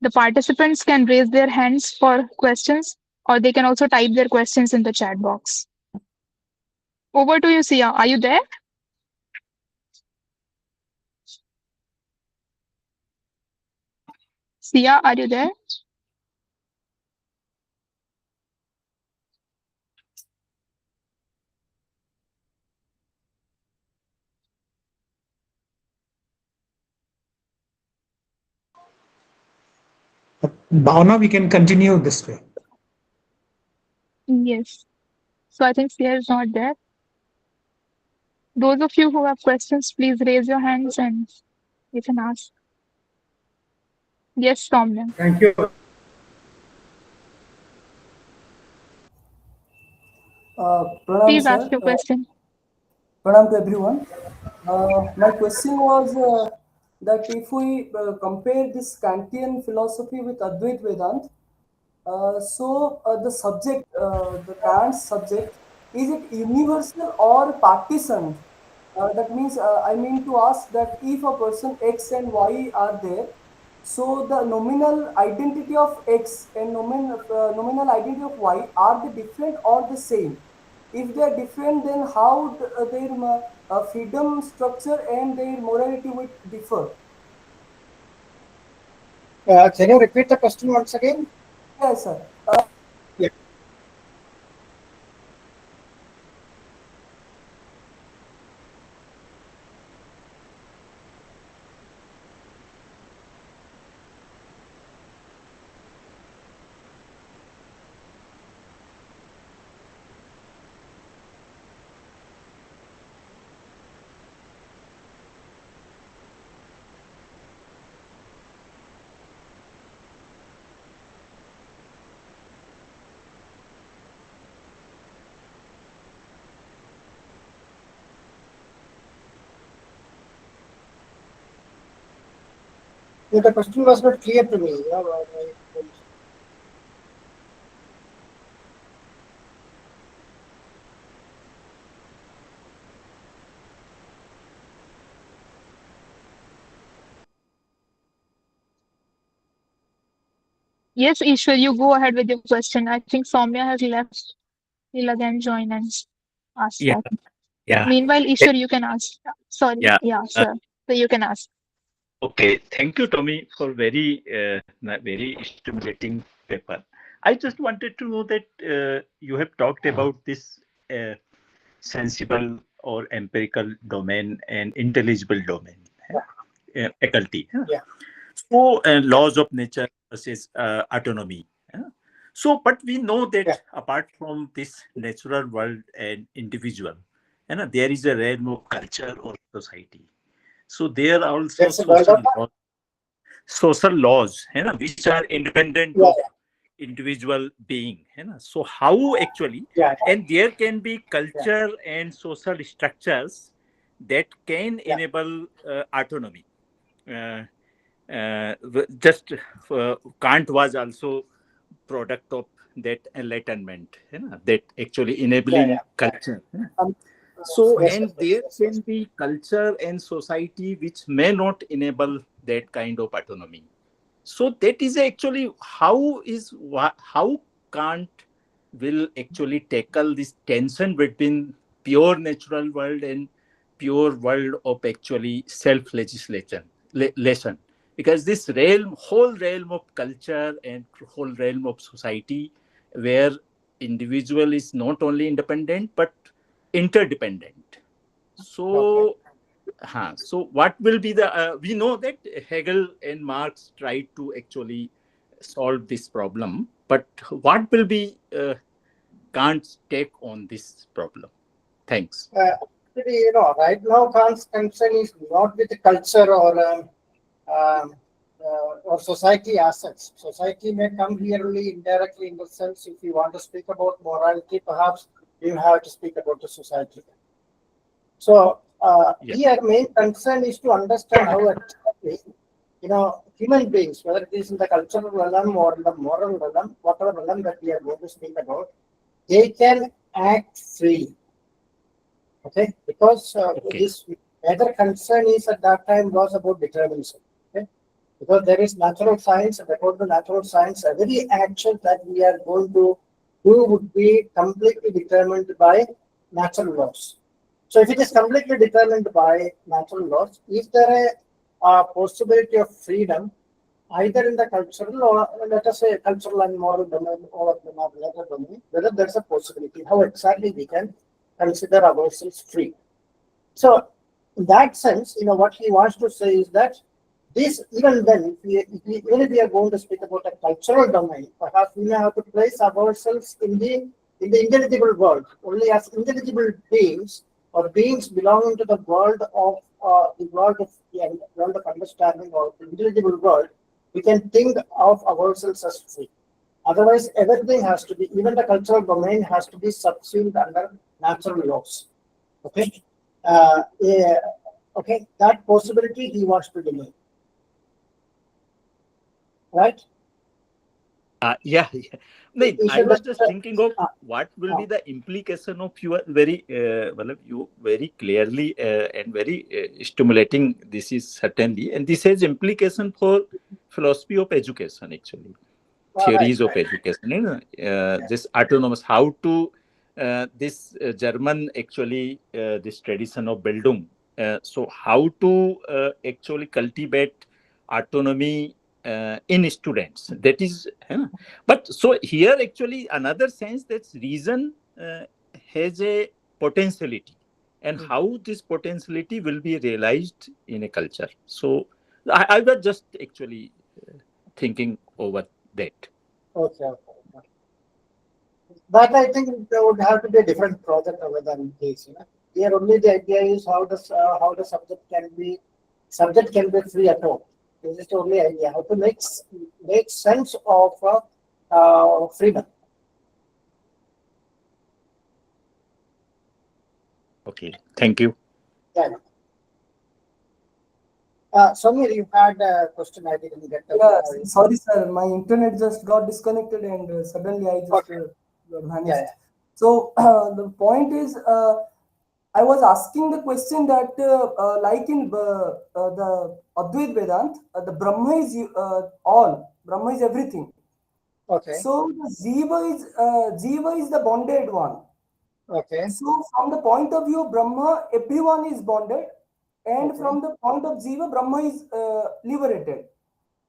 The participants can raise their hands for questions, or they can also type their questions in the chat box. Over to you, Sia. Are you there? Sia, are you there? Bhavna, we can continue this way. Yes. So I think Sia is not there. Those of you who have questions, please raise your hands and you can ask. Yes, Tomlin. Thank you. Pranam, Please sir. ask your question. Pranam to everyone. My question was that if we compare this Kantian philosophy with Advait Vedant, the subject, the Kant's subject, is it universal or partitioned? That means, I mean to ask that if a person X and Y are there, So the nominal identity of X and nominal identity of Y, are they different or the same? If they are different, then how their freedom structure and their morality would differ? Can you repeat the question once again? Yes, sir. Yeah. The question was not clear to me. Yes, Ishwar, you go ahead with your question. I think Soumya has left. He'll again join and ask Yeah, that. yeah, Meanwhile, eh, Ishwar, you can ask. Sorry. yeah. Yeah, Uh, sure. So you can ask. okay, thank you, Tommy, for very stimulating paper. I just wanted to know that you have talked about this uh, sensible or empirical domain and intelligible domain, faculty. Yeah. So, laws of nature versus autonomy. So, but we know Yeah. that apart from this natural world and individual, there is a realm of culture or society. So there are also That's a world of social laws, which are independent yeah, of individual being. So how actually, yeah, and there can be yeah, culture and social structures that can yeah, enable autonomy. Uh, just Kant was also product of that enlightenment, that actually yeah, yeah. enabling culture. Um, So, yes, and there can be culture and society which may not enable that kind of autonomy. So that is actually how Kant will actually tackle this tension between pure natural world and pure world of actually self legislation lesson, because this whole realm of culture and whole realm of society where individual is not only independent but interdependent. okay. So what will be the we know that Hegel and Marx tried to actually solve this problem, but what will be Kant's take on this problem? Thanks. Actually, right now, Kant's concern is not with the culture um, or society as such. Society may come here only indirectly in the sense if you want to speak about morality, perhaps you have to speak about the society. So Yeah. here main concern is to understand how exactly, human beings, whether it is in the cultural realm or in the moral realm, whatever realm that we are going to speak about, they can act free. Okay, because Okay. this major concern is at that time was about determinism. Okay, because there is natural science, and according to natural science, every action that we are going to do would be completely determined by natural laws. So, if it is completely determined by natural laws, is there a possibility of freedom either in the cultural or let us say cultural and moral domain, all of them are later domain, whether there's a possibility, how exactly we can consider ourselves free. So in that sense, what he wants to say is that this even then, even if we are going to speak about a cultural domain, perhaps we may have to place ourselves in the intelligible world, only as intelligible beings or beings belonging to the world of world of understanding or the intelligible world, we can think of ourselves as free. Otherwise, everything has to be, even the cultural domain has to be subsumed under natural laws. Okay. Yeah, okay. That possibility he wants to delay. Right? Yeah, yeah. No, You I should. was just thinking of Uh, what will uh, be the implication of your very, well, you very clearly and very stimulating. This is certainly, and this has implication for philosophy of education, actually, right, theories of right. education. You know, Yeah. this autonomous, how to this German actually this tradition of Bildung. So how to actually cultivate autonomy in students, that is but so here actually another sense that reason has a potentiality, and how this potentiality will be realized in a culture. So I was just actually thinking over that. Okay, okay. But I think there would have to be a different project other than this. Here only the idea is how the subject can be free at all. This is the only idea. How to make sense of freedom. Okay, thank you. Yeah. Samir, you had a question. I didn't get. Yeah, sorry, sir. My internet just got disconnected and suddenly I just Okay. vanished. Yeah, yeah. So the point is, I was asking the question that, like in the Advait Vedant, the Brahma is all. Brahma is everything. Okay. So the Jiva is the bonded one. Okay. So from the point of view of Brahma, everyone is bonded, and Okay. from the point of Jiva, Brahma is liberated.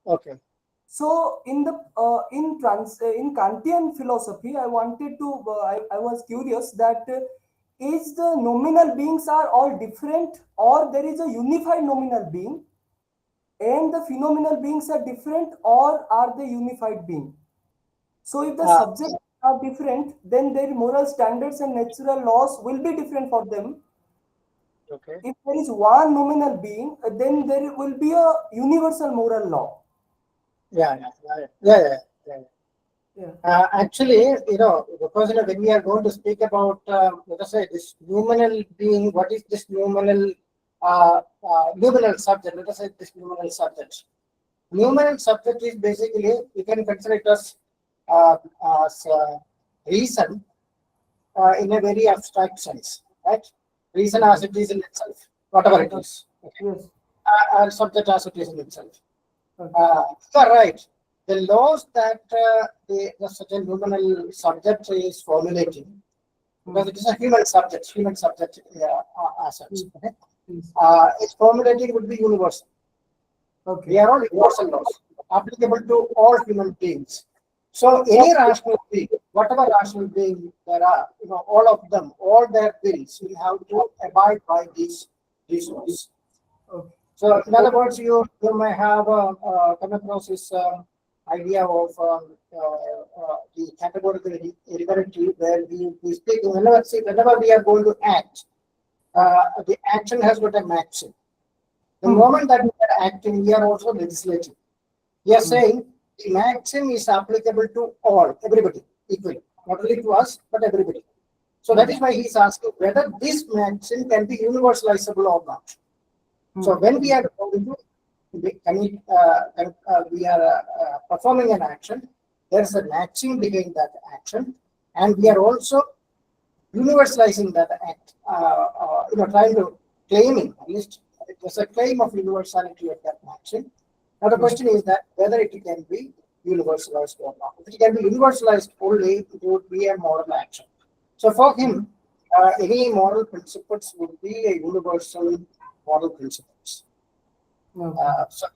Okay. So in the in Kantian philosophy, I wanted to I was curious that is the nominal beings are all different, or there is a unified nominal being, and the phenomenal beings are different, or are they unified being? So if the subjects are different, then their moral standards and natural laws will be different for them. Okay. If there is one nominal being, then there will be a universal moral law. Yeah, yeah. Actually, because when we are going to speak about, let us say, this numinal being, what is this numinal subject? Let us say this numinal subject. Numinal subject is basically, you can consider it as reason in a very abstract sense, right? Reason as it is in itself, whatever it is. Okay. Yes. Subject as it is in itself. You are right. The laws that the certain human subject is formulating, because it is a human subject as such. Okay? Its formulating would be universal. Okay. They are all universal laws applicable to all human beings. So any rational being, whatever rational being there are, all of them, all their wills will have to abide by these laws. Okay. So in other words, you may have come across this idea of the categorical heredity, where we speak whenever we are going to act, the action has got a maxim. The moment that we are acting, we are also legislating. We are saying the maxim is applicable to all, everybody, equally, not only to us, but everybody. So that is why he is asking whether this maxim can be universalizable or not. So when we are going to we are performing an action, there is a maxim behind that action, and we are also universalizing that act. Trying to claiming, at least there's a claim of universality of that maxim. Now the question is that whether it can be universalized or not. If it can be universalized only, it would be a moral action. So for him, any moral principles would be a universal moral principles.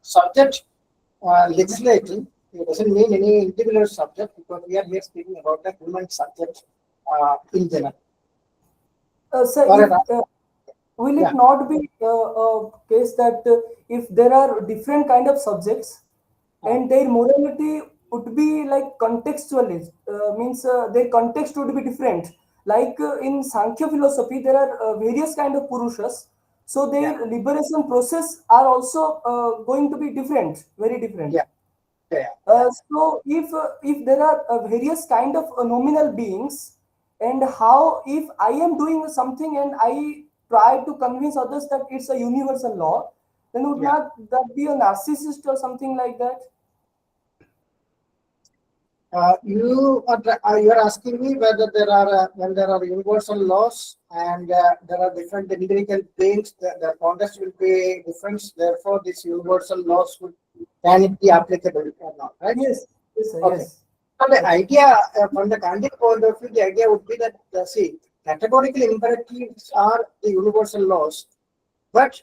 Subject legislating, it doesn't mean any individual subject, because we are here speaking about the human subject in general. Sir, will it not be a case that if there are different kind of subjects and their morality would be like contextualist, means their context would be different. Like in Sankhya philosophy, there are various kind of Purushas. So their liberation process are also going to be different, very different. So if there are various kind of nominal beings, and how if I am doing something and I try to convince others that it's a universal law, then would not that be a narcissist or something like that? You are asking me whether there are when there are universal laws and there are different empirical beings, the context will be different. Therefore, these universal laws can it be applicable or not? Right? Yes. Yes, sir. Okay. Yes. So the idea from the Kantian point of view, the idea would be that see, categorical imperatives are the universal laws, but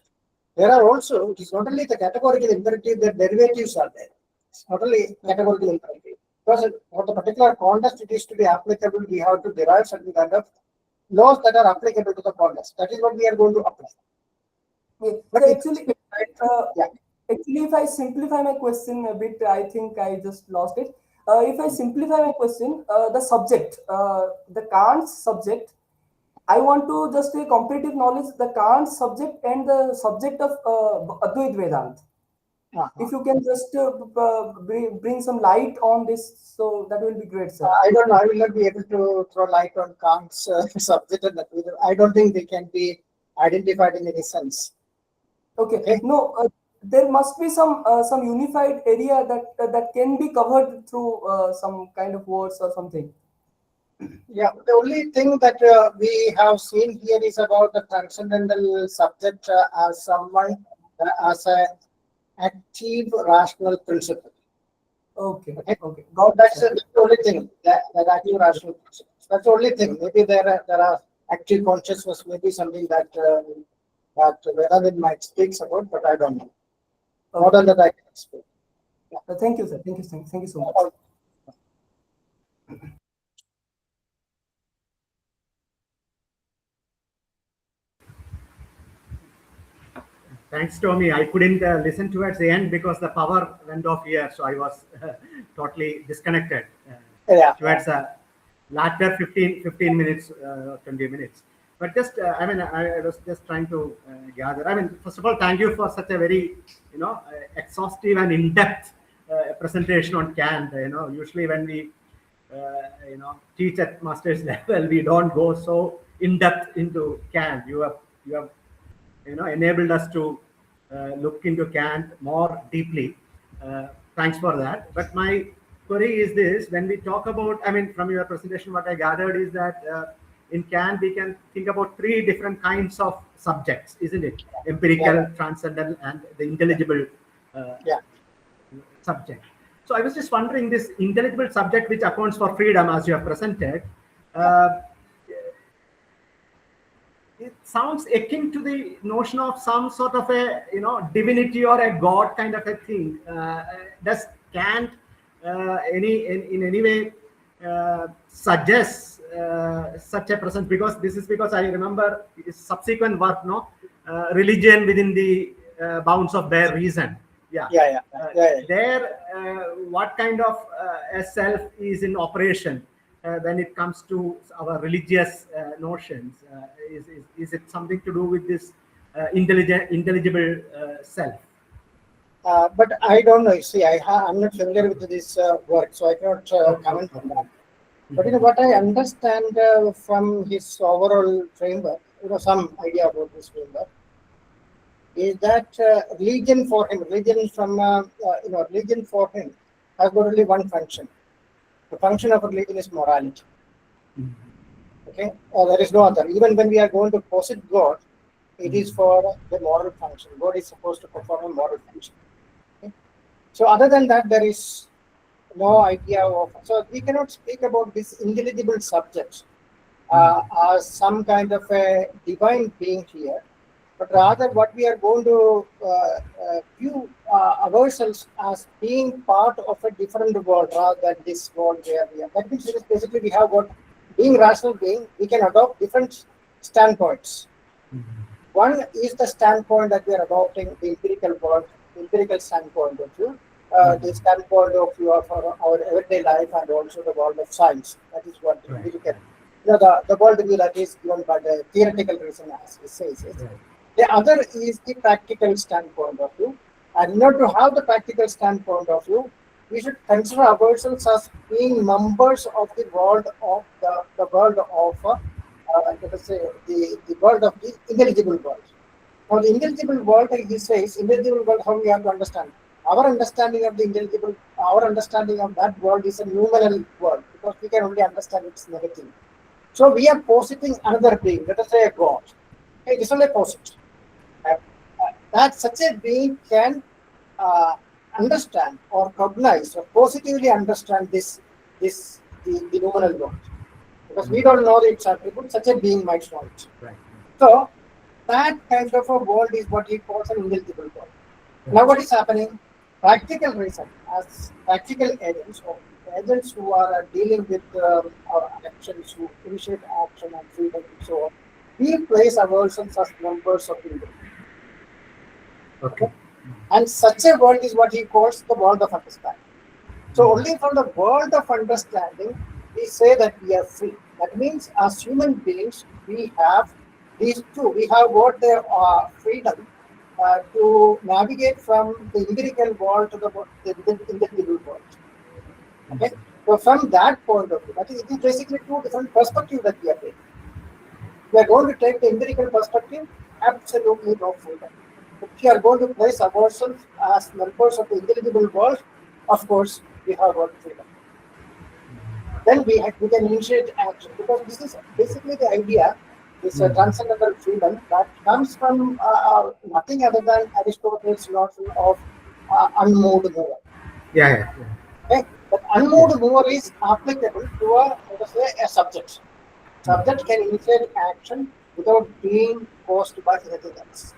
there are also, it is not only the categorical imperative, the derivatives are there. It's not only categorical imperative. Because for the particular context it is to be applicable, we have to derive certain kind of laws that are applicable to the context. That is what we are going to apply. Yeah. But So actually, if I simplify my question a bit, I think I just lost it. If I simplify my question, the subject, the Kant's subject, I want to just a comparative knowledge, the Kant's subject and the subject of Advait Vedanta. If you can just bring some light on this, so that will be great, sir. I don't know. I will not be able to throw light on Kant's subject. And I don't think they can be identified in any sense. Okay. No, there must be some unified area that can be covered through some kind of words or something. Yeah, the only thing that we have seen here is about the transcendental subject as someone as a active rational principle. Okay. That's the only thing. That active rational principle. That's the only thing. Maybe there are active consciousness. Maybe something that Vedanta might speak about, but I don't know. Okay. More than that, I can speak. Yeah. Thank you, sir. Thank you so much. Thanks, Tomy. I couldn't listen towards the end because the power went off here, so I was totally disconnected towards the latter 15 minutes, 20 minutes. But just, I was just trying to gather. First of all, thank you for such a very, exhaustive and in-depth presentation on Kant. Usually when we, teach at master's level, we don't go so in-depth into Kant. You have enabled us to look into Kant more deeply. Thanks for that. But my query is this: when we talk about, from your presentation, what I gathered is that in Kant we can think about three different kinds of subjects, isn't it? Empirical, transcendental, and the intelligible subject. So I was just wondering, this intelligible subject, which accounts for freedom, as you have presented, it sounds akin to the notion of some sort of a divinity or a god kind of a thing. Does Kant in any way suggest such a presence? Because I remember his subsequent work, religion within the bounds of bare reason. There, what kind of a self is in operation when it comes to our religious notions? Is it something to do with this intelligible self? But I don't know. See, I'm not familiar with this work, so I cannot comment on that. But what I understand from his overall framework, some idea about this framework, is that religion for him has got only one function. The function of religion is morality. Okay, there is no other. Even when we are going to posit God, it is for the moral function. God is supposed to perform a moral function. Okay? So other than that, there is no idea of. So we cannot speak about this intelligible subject as some kind of a divine being here, but rather what we are going to view ourselves as being part of a different world rather than this world where we are. That means basically we have got, being rational being, we can adopt different standpoints. One is the standpoint that we are adopting, the empirical world, empirical standpoint of view, the standpoint of view of our everyday life, and also the world of science. That is what we look at. The world view that is given by the theoretical reason, as it says. The other is the practical standpoint of view. And in order to have the practical standpoint of view, we should consider ourselves as being members of the world of the world of let us say the world of the intelligible world. Now the intelligible world, he says, intelligible world, how we have to understand? our understanding of the intelligible, our understanding of that world is a numeral world because we can only understand its negative. So we are positing another being, let us say a God. Okay, this is only a posit. That such a being can understand or cognize or positively understand the numeral world. Because we don't know its attribute, such a being might know it. Right. So that kind of a world is what he calls an intelligible world. Now what is happening? Practical reason, as practical agents or agents who are dealing with our actions, who initiate action and freedom and so on, we place ourselves as members of the individual. Okay. And such a world is what he calls the world of understanding. So only from the world of understanding, we say that we are free. That means as human beings, we have these two. We have got the freedom to navigate from the empirical world to the intelligible world. Okay? So from that point of view, that is, it is basically two different perspectives that we are taking. We are going to take the empirical perspective, absolutely no freedom. If we are going to place ourselves as members of the intelligible world, of course, we have got freedom. Then we can initiate action because this is basically the idea. This transcendental freedom that comes from nothing other than Aristotle's notion of unmoved mover. Yeah. Okay? But unmoved mover is applicable to a subject. Subject can initiate action without being caused by anything else.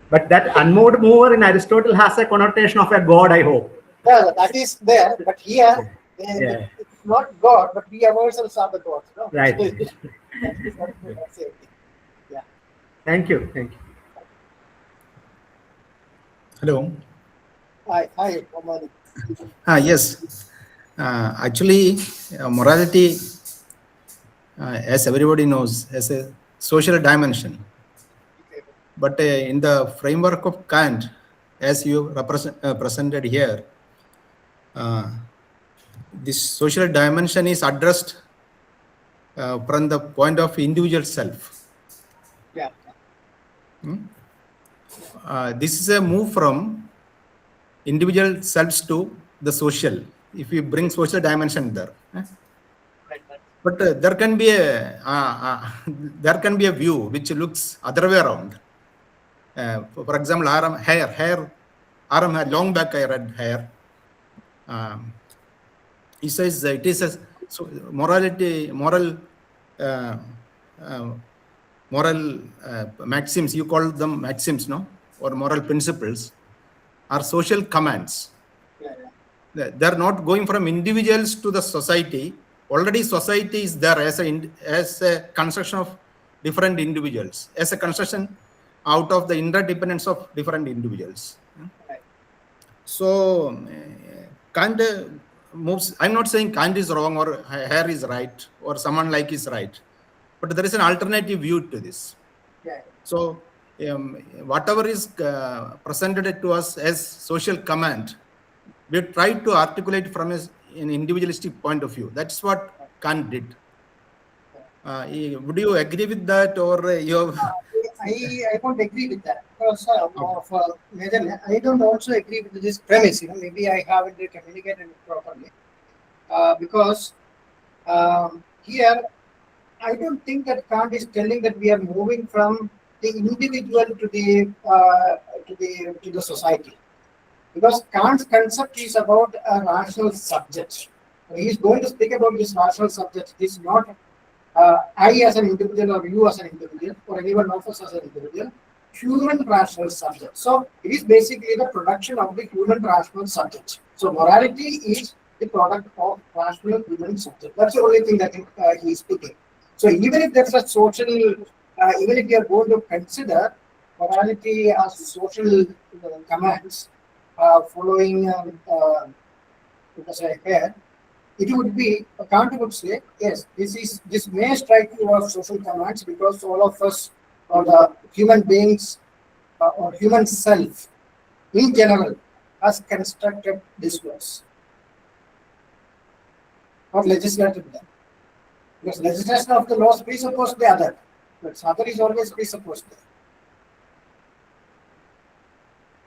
But that unmoved mover in Aristotle has a connotation of a god, I hope. Yeah, that is there, but here it's not God, but we ourselves are the gods. No? Right. That is what we are saying. Yeah. Thank you. Hello. Hi, Tomy. Yes. Actually, morality, as everybody knows, has a social dimension. But in the framework of Kant, as you presented here, this social dimension is addressed from the point of individual self. Yeah. This is a move from individual selves to the social. If you bring social dimension there. But there can be a view which looks other way around. For example, hair. Aram had long back I read hair. He says it is a moral maxims. You call them maxims, no, or moral principles are social commands. They're not going from individuals to the society. Already society is there as a construction of different individuals, as a construction out of the interdependence of different individuals. So Kant moves. I'm not saying Kant is wrong or Hare is right or someone like is right, but there is an alternative view to this. So whatever is presented to us as social command, we try to articulate from an individualistic point of view. That's what Kant did. Would you agree with that, or you have? I don't agree with that because I don't also agree with this premise. Maybe I haven't communicated it properly because here I don't think that Kant is telling that we are moving from the individual to the society, because Kant's concept is about a rational subject. He is going to speak about this rational subject. This is not I as an individual or you as an individual or anyone of us as an individual, human rational subject. So it is basically the production of the human rational subject. So morality is the product of rational human subject. That's the only thing that he is speaking. So even if there's a social, even if you are going to consider morality as social commands following here, it would be, Kant would say, yes, this may strike you as social commands because all of us, or the human beings, or human self in general, has constructed this laws, or legislated them. Because legislation of the laws presupposes the other, but other is always presupposed.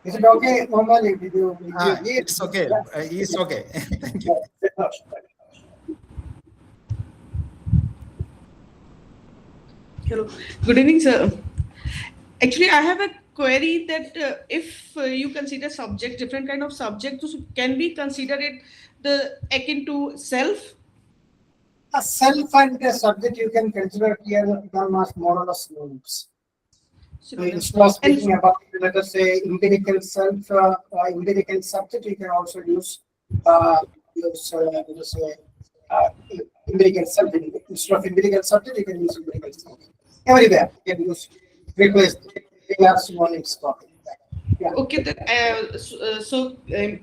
Is it okay, normally? Did you hear? It's okay. It's okay. Thank you. Hello. Good evening, sir. Actually, I have a query that if you consider subject, different kind of subject, so can we consider it the akin to self? A self and a subject you can consider here them as more or less synonyms. So instead of speaking about, let us say, empirical self, empirical subject, you can also use let us say, empirical self. Instead of empirical subject, you can use empirical self. Everywhere you can use replace. We have synonyms for it. Yeah. Okay,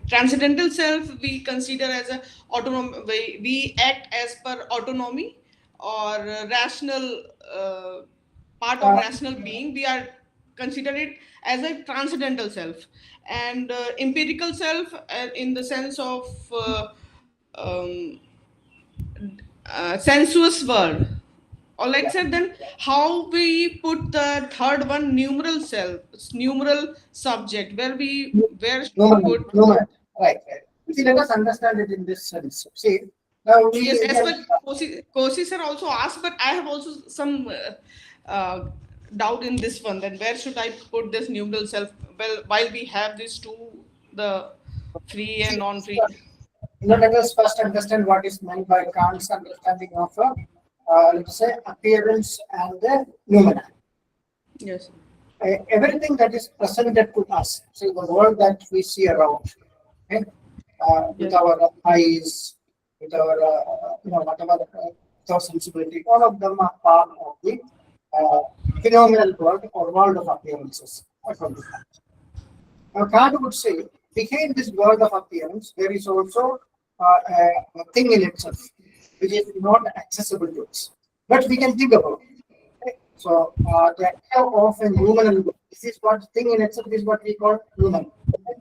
transcendental self we consider as a autonomy. We act as per autonomy or rational part of rational being. We are consider it as a transcendental self, and empirical self in the sense of um, sensuous world. All right, sir. Then how we put the third one, numeral self, numeral subject, where should we put? Right. See, let us understand it in this sense. See, now Yes, as per Kosi sir also asked, but I have also some doubt in this one. Then where should I put this numeral self? Well, while we have these two, the free and non-free. Now let us first understand what is meant by Kant's understanding of let's say appearance and the noumena. Yes. Everything that is presented to us, see the world that we see around, okay? With our eyes, with our whatever with our sensibility, all of them are part of the phenomenal world or world of appearances. Now Kant would say behind this world of appearance there is also a thing in itself which is not accessible to us, but we can think about it. Okay? So the idea of a noumenal world, this is what thing in itself is what we call noumenal. Okay?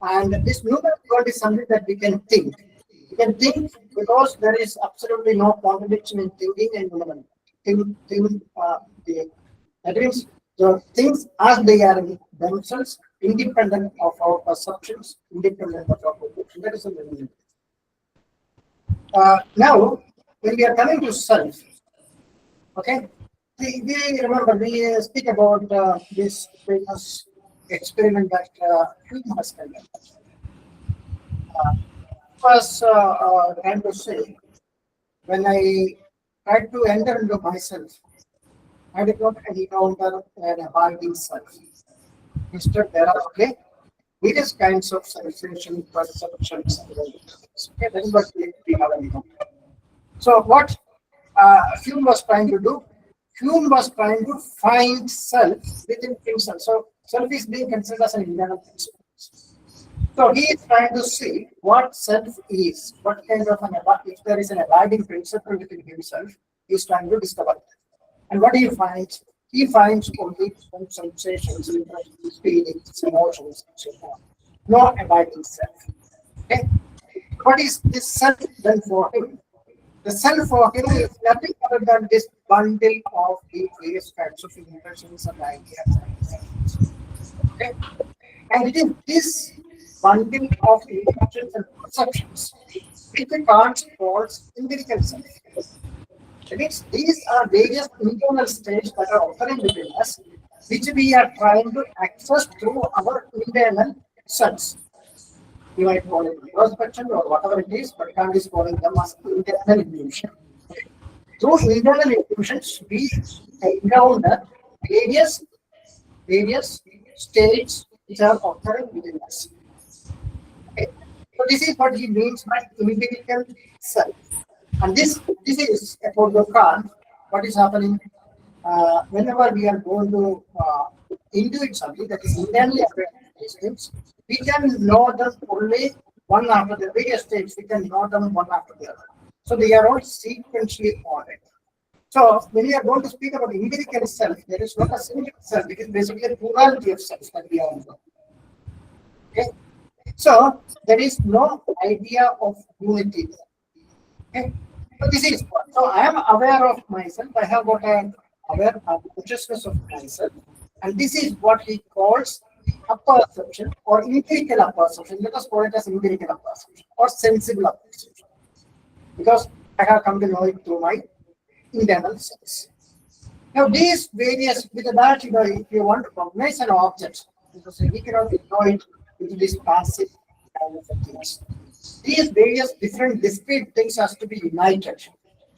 And this noumenal world is something that we can think. We can think because there is absolutely no contradiction in thinking and noumenal. That means the things as they are in themselves, independent of our perceptions, independent of our perception. That is a noumenal. Now, when we are coming to self, okay, we remember we speak about this famous experiment that Hume has conducted. Was trying to say, when I tried to enter into myself, I did not encounter an abiding self. Instead, there are various kinds of sensation, perceptions. Okay, that is what we have encountered. So, what Hume was trying to do, Hume was trying to find self within himself. So, self is being considered as an internal principle. So, he is trying to see what self is, what kind of if there is an abiding principle within himself, he is trying to discover that. And what he finds? He finds only some sensations, feelings, emotions, and so on. No abiding self. Okay? What is this self then for him? The self for him is nothing other than this bundle of the various kinds of impressions and ideas. Okay? And it is this bundle of impressions and perceptions which Kant calls empirical self. That means these are various internal states that are occurring within us, which we are trying to access through our internal sense. You might call it introspection or whatever it is, but Kant is calling them as internal illusion. Through internal illusions, we encounter various states which are occurring within us. Okay. So this is what he means by empirical self. And this is about the Kant, what is happening whenever we are going to intuit something that is internally apparent, we can know them only one after the various states, we can know them one after the other. So they are all sequentially ordered. So when we are going to speak about empirical self, there is not a single self, it is basically a plurality of selves that we are know. Okay? So there is no idea of unity. Okay? So this is what. So I am aware of myself. I have got an aware consciousness of myself, and this is what he calls apperception or empirical apperception. Let us call it as empirical apperception or sensible apperception, because I have come to know it through my internal sense. Now, these various, with that, if you want to recognize an object, because we cannot know it into this passive kind of things. These various different discrete things has to be united.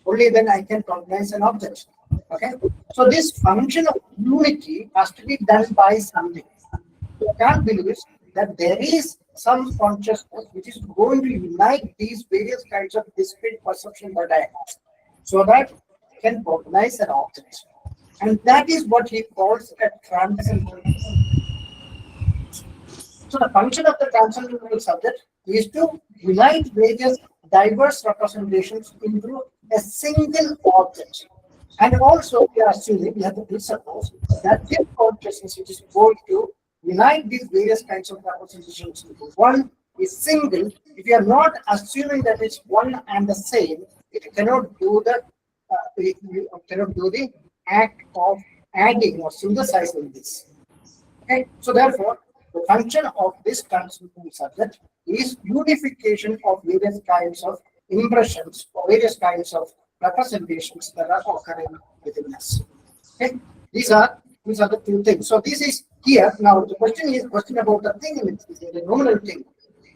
Only then I can recognize an object. Okay. So this function of unity has to be done by something. You can't believe that there is some consciousness which is going to unite these various kinds of discrete perception that I have, so that I can recognize an object. And that is what he calls a transcendental. So the function of the transcendental subject is to unite various diverse representations into a single object. And also we are assuming, we have to presuppose that this consciousness which is going to unite these various kinds of representations into one is single. If you are not assuming that it's one and the same, it cannot do the act of adding or synthesizing this. Okay, so therefore, the function of this transcendental subject is unification of various kinds of impressions or various kinds of representations that are occurring within us. Okay, these are the two things. So this is here. Now the question about the thing in it, the nominal thing,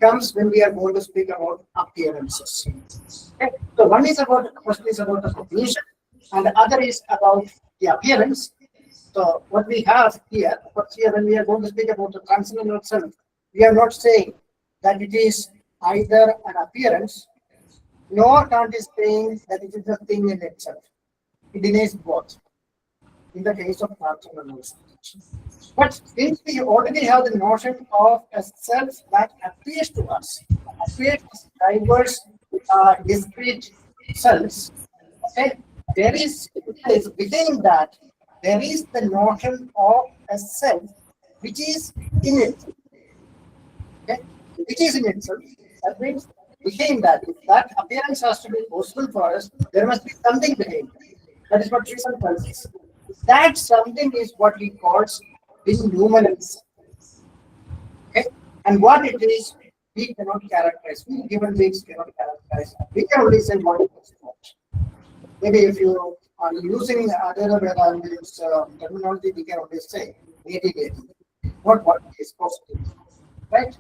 comes when we are going to speak about appearances. Okay, so question is about the cognition, and the other is about the appearance. So what we have here, when we are going to speak about the transcendental self, we are not saying that it is either an appearance, nor Kant is saying that it is a thing in itself. It denies both in the case of transcendental self. But since we already have the notion of a self that appears to us, appears as diverse, discrete selves, okay, there is within that, there is the notion of a self which is in itself. Okay? Which is in itself. That means behind that, if that appearance has to be possible for us, there must be something behind it. That is what reason tells us. That something is what he calls the numinal self. Okay? And what it is, we cannot characterize. We human beings cannot characterize. We can only say what it is not. Maybe if you are using other terminology, we can only say not what is positive, right?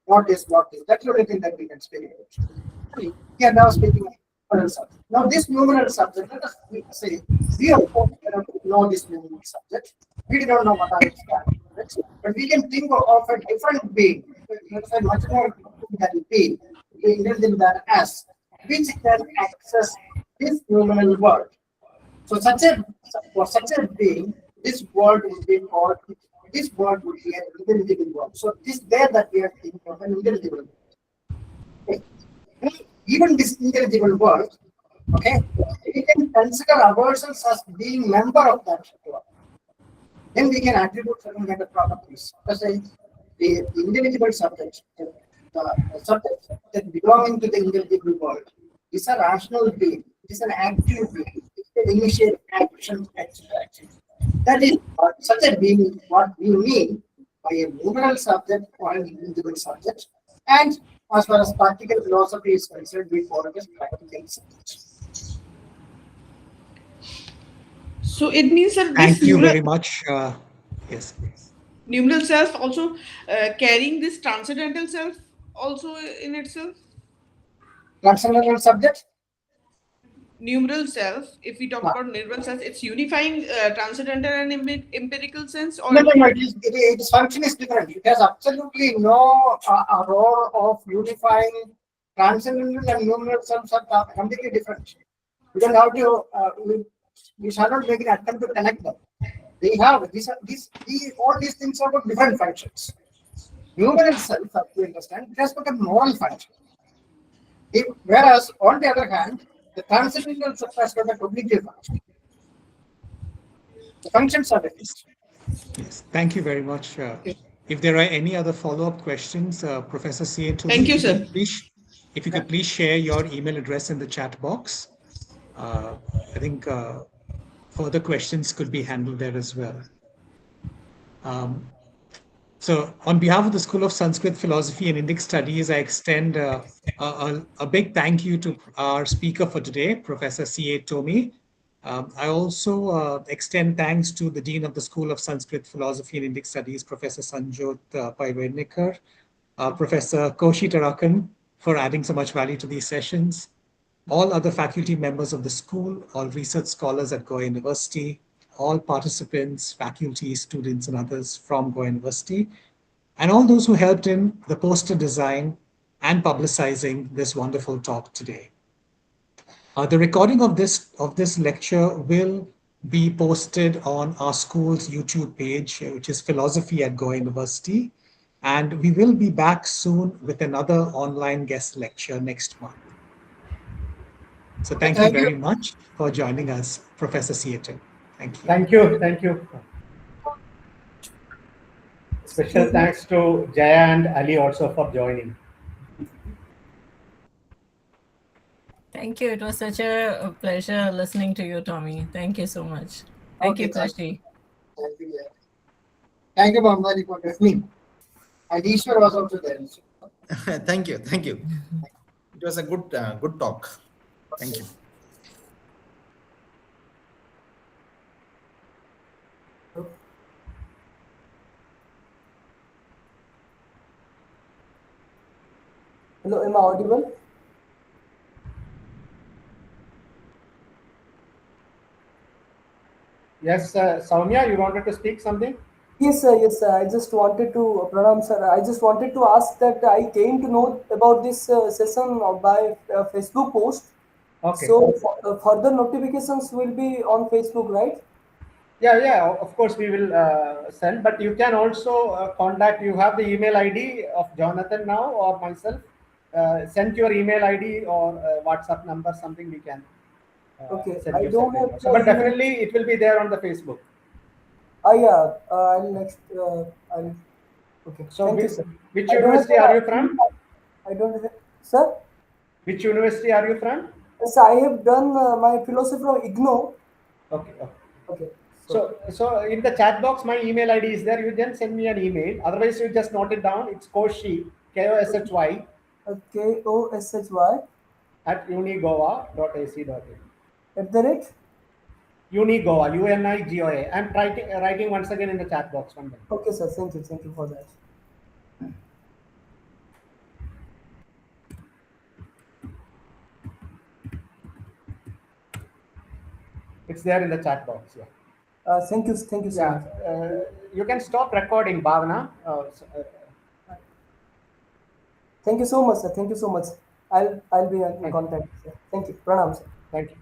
What is what is. That's the only thing that we can speak about. We are now speaking of numeral subject. Now this numeral subject, let us say we of course cannot know this numeral subject. We do not know what are its characteristics, but we can think of a different being, a much more intelligent being, intelligent than us, which can access this numeral world. So for such a being, this world would be called, this world would be an intelligible world. So this there that we are thinking of an intelligible world. Okay. Even this intelligible world, okay, we can consider ourselves as being member of that world. Then we can attribute certain kind of properties. Let's say the intelligible subject, the subject that belonging to the intelligible world is a rational being. It is an active being. It can initiate action, etc. That is such a being is what we mean by a numeral subject or an intelligible subject. And as far as practical philosophy is concerned, we call it as practical subject. So it means that Thank you very much. Yes. Numeral self also carrying this transcendental self also in itself. Transcendental subject? Numeral self, if we talk about numeral self, it's unifying transcendental and empirical sense, or no, its function is different. It has absolutely no role of unifying. Transcendental and numeral selves are completely different. We don't have to. We shall not make an attempt to connect them. They have all these things have got different functions. Numeral self, as you understand, it has got a moral function. Whereas on the other hand, the transcendental self has got a cognitive function. The functions are different. Yes, thank you very much. If there are any other follow-up questions, Professor C.A. Tomy, thank you, sir. If you could please share your email address in the chat box. I think further questions could be handled there as well. So on behalf of the School of Sanskrit Philosophy and Indic Studies, I extend a big thank you to our speaker for today, Professor C.A. Tomy. I also extend thanks to the Dean of the School of Sanskrit Philosophy and Indic Studies, Professor Sanjot Paivednikar, Professor Koshi Tarakan, for adding so much value to these sessions, all other faculty members of the school, all research scholars at Goa University, all participants, faculty, students, and others from Goa University, and all those who helped in the poster design and publicizing this wonderful talk today. The recording of this lecture will be posted on our school's YouTube page, which is Philosophy at Goa University. And we will be back soon with another online guest lecture next month. So thank you very much for joining us, Professor Seaton. Thank you. Thank you. Thank you. Special thanks to Jaya and Ali also for joining. Thank you. It was such a pleasure listening to you, Tomy. Thank you so much. Thank you, Koshi. Thank you, Bambari, for listening. And Ishwar was also there. Thank you. Thank you. It was a good talk. Thank you. Hello, am I audible? Yes, Soumya, you wanted to speak something? Yes, sir. Yes, sir. I just wanted to, Pranam, sir. I just wanted to ask that I came to know about this session by Facebook post. Okay. So further notifications will be on Facebook, right? Yeah. Of course, we will send. But you can also contact. You have the email ID of Jonathan now or myself. Send your email ID or WhatsApp number. Something we can. Okay. Send I you don't separate. have. But definitely, it will be there on the Facebook. Yeah. I'll next. I'll. Okay. So, thank you, sir. which university are you from? I don't have, sir. Which university are you from? Yes, I have done my philosophy from IGNO. Okay. So in the chat box, my email ID is there. You then send me an email. Otherwise, you just note it down. It's Koshi, K-O-S-H-Y. K-O-S-H-Y. At unigoa.ac.in. At the rate? Unigoa, U-N-I-G-O-A. I'm writing once again in the chat box. Okay, sir. Thank you. Thank you for that. It's there in the chat box. Yeah. Thank you. Thank you, sir. You can stop recording, Bhavana. Thank you so much, sir. Thank you so much. I'll be in contact, sir. Thank you. Pranam, sir. Thank you.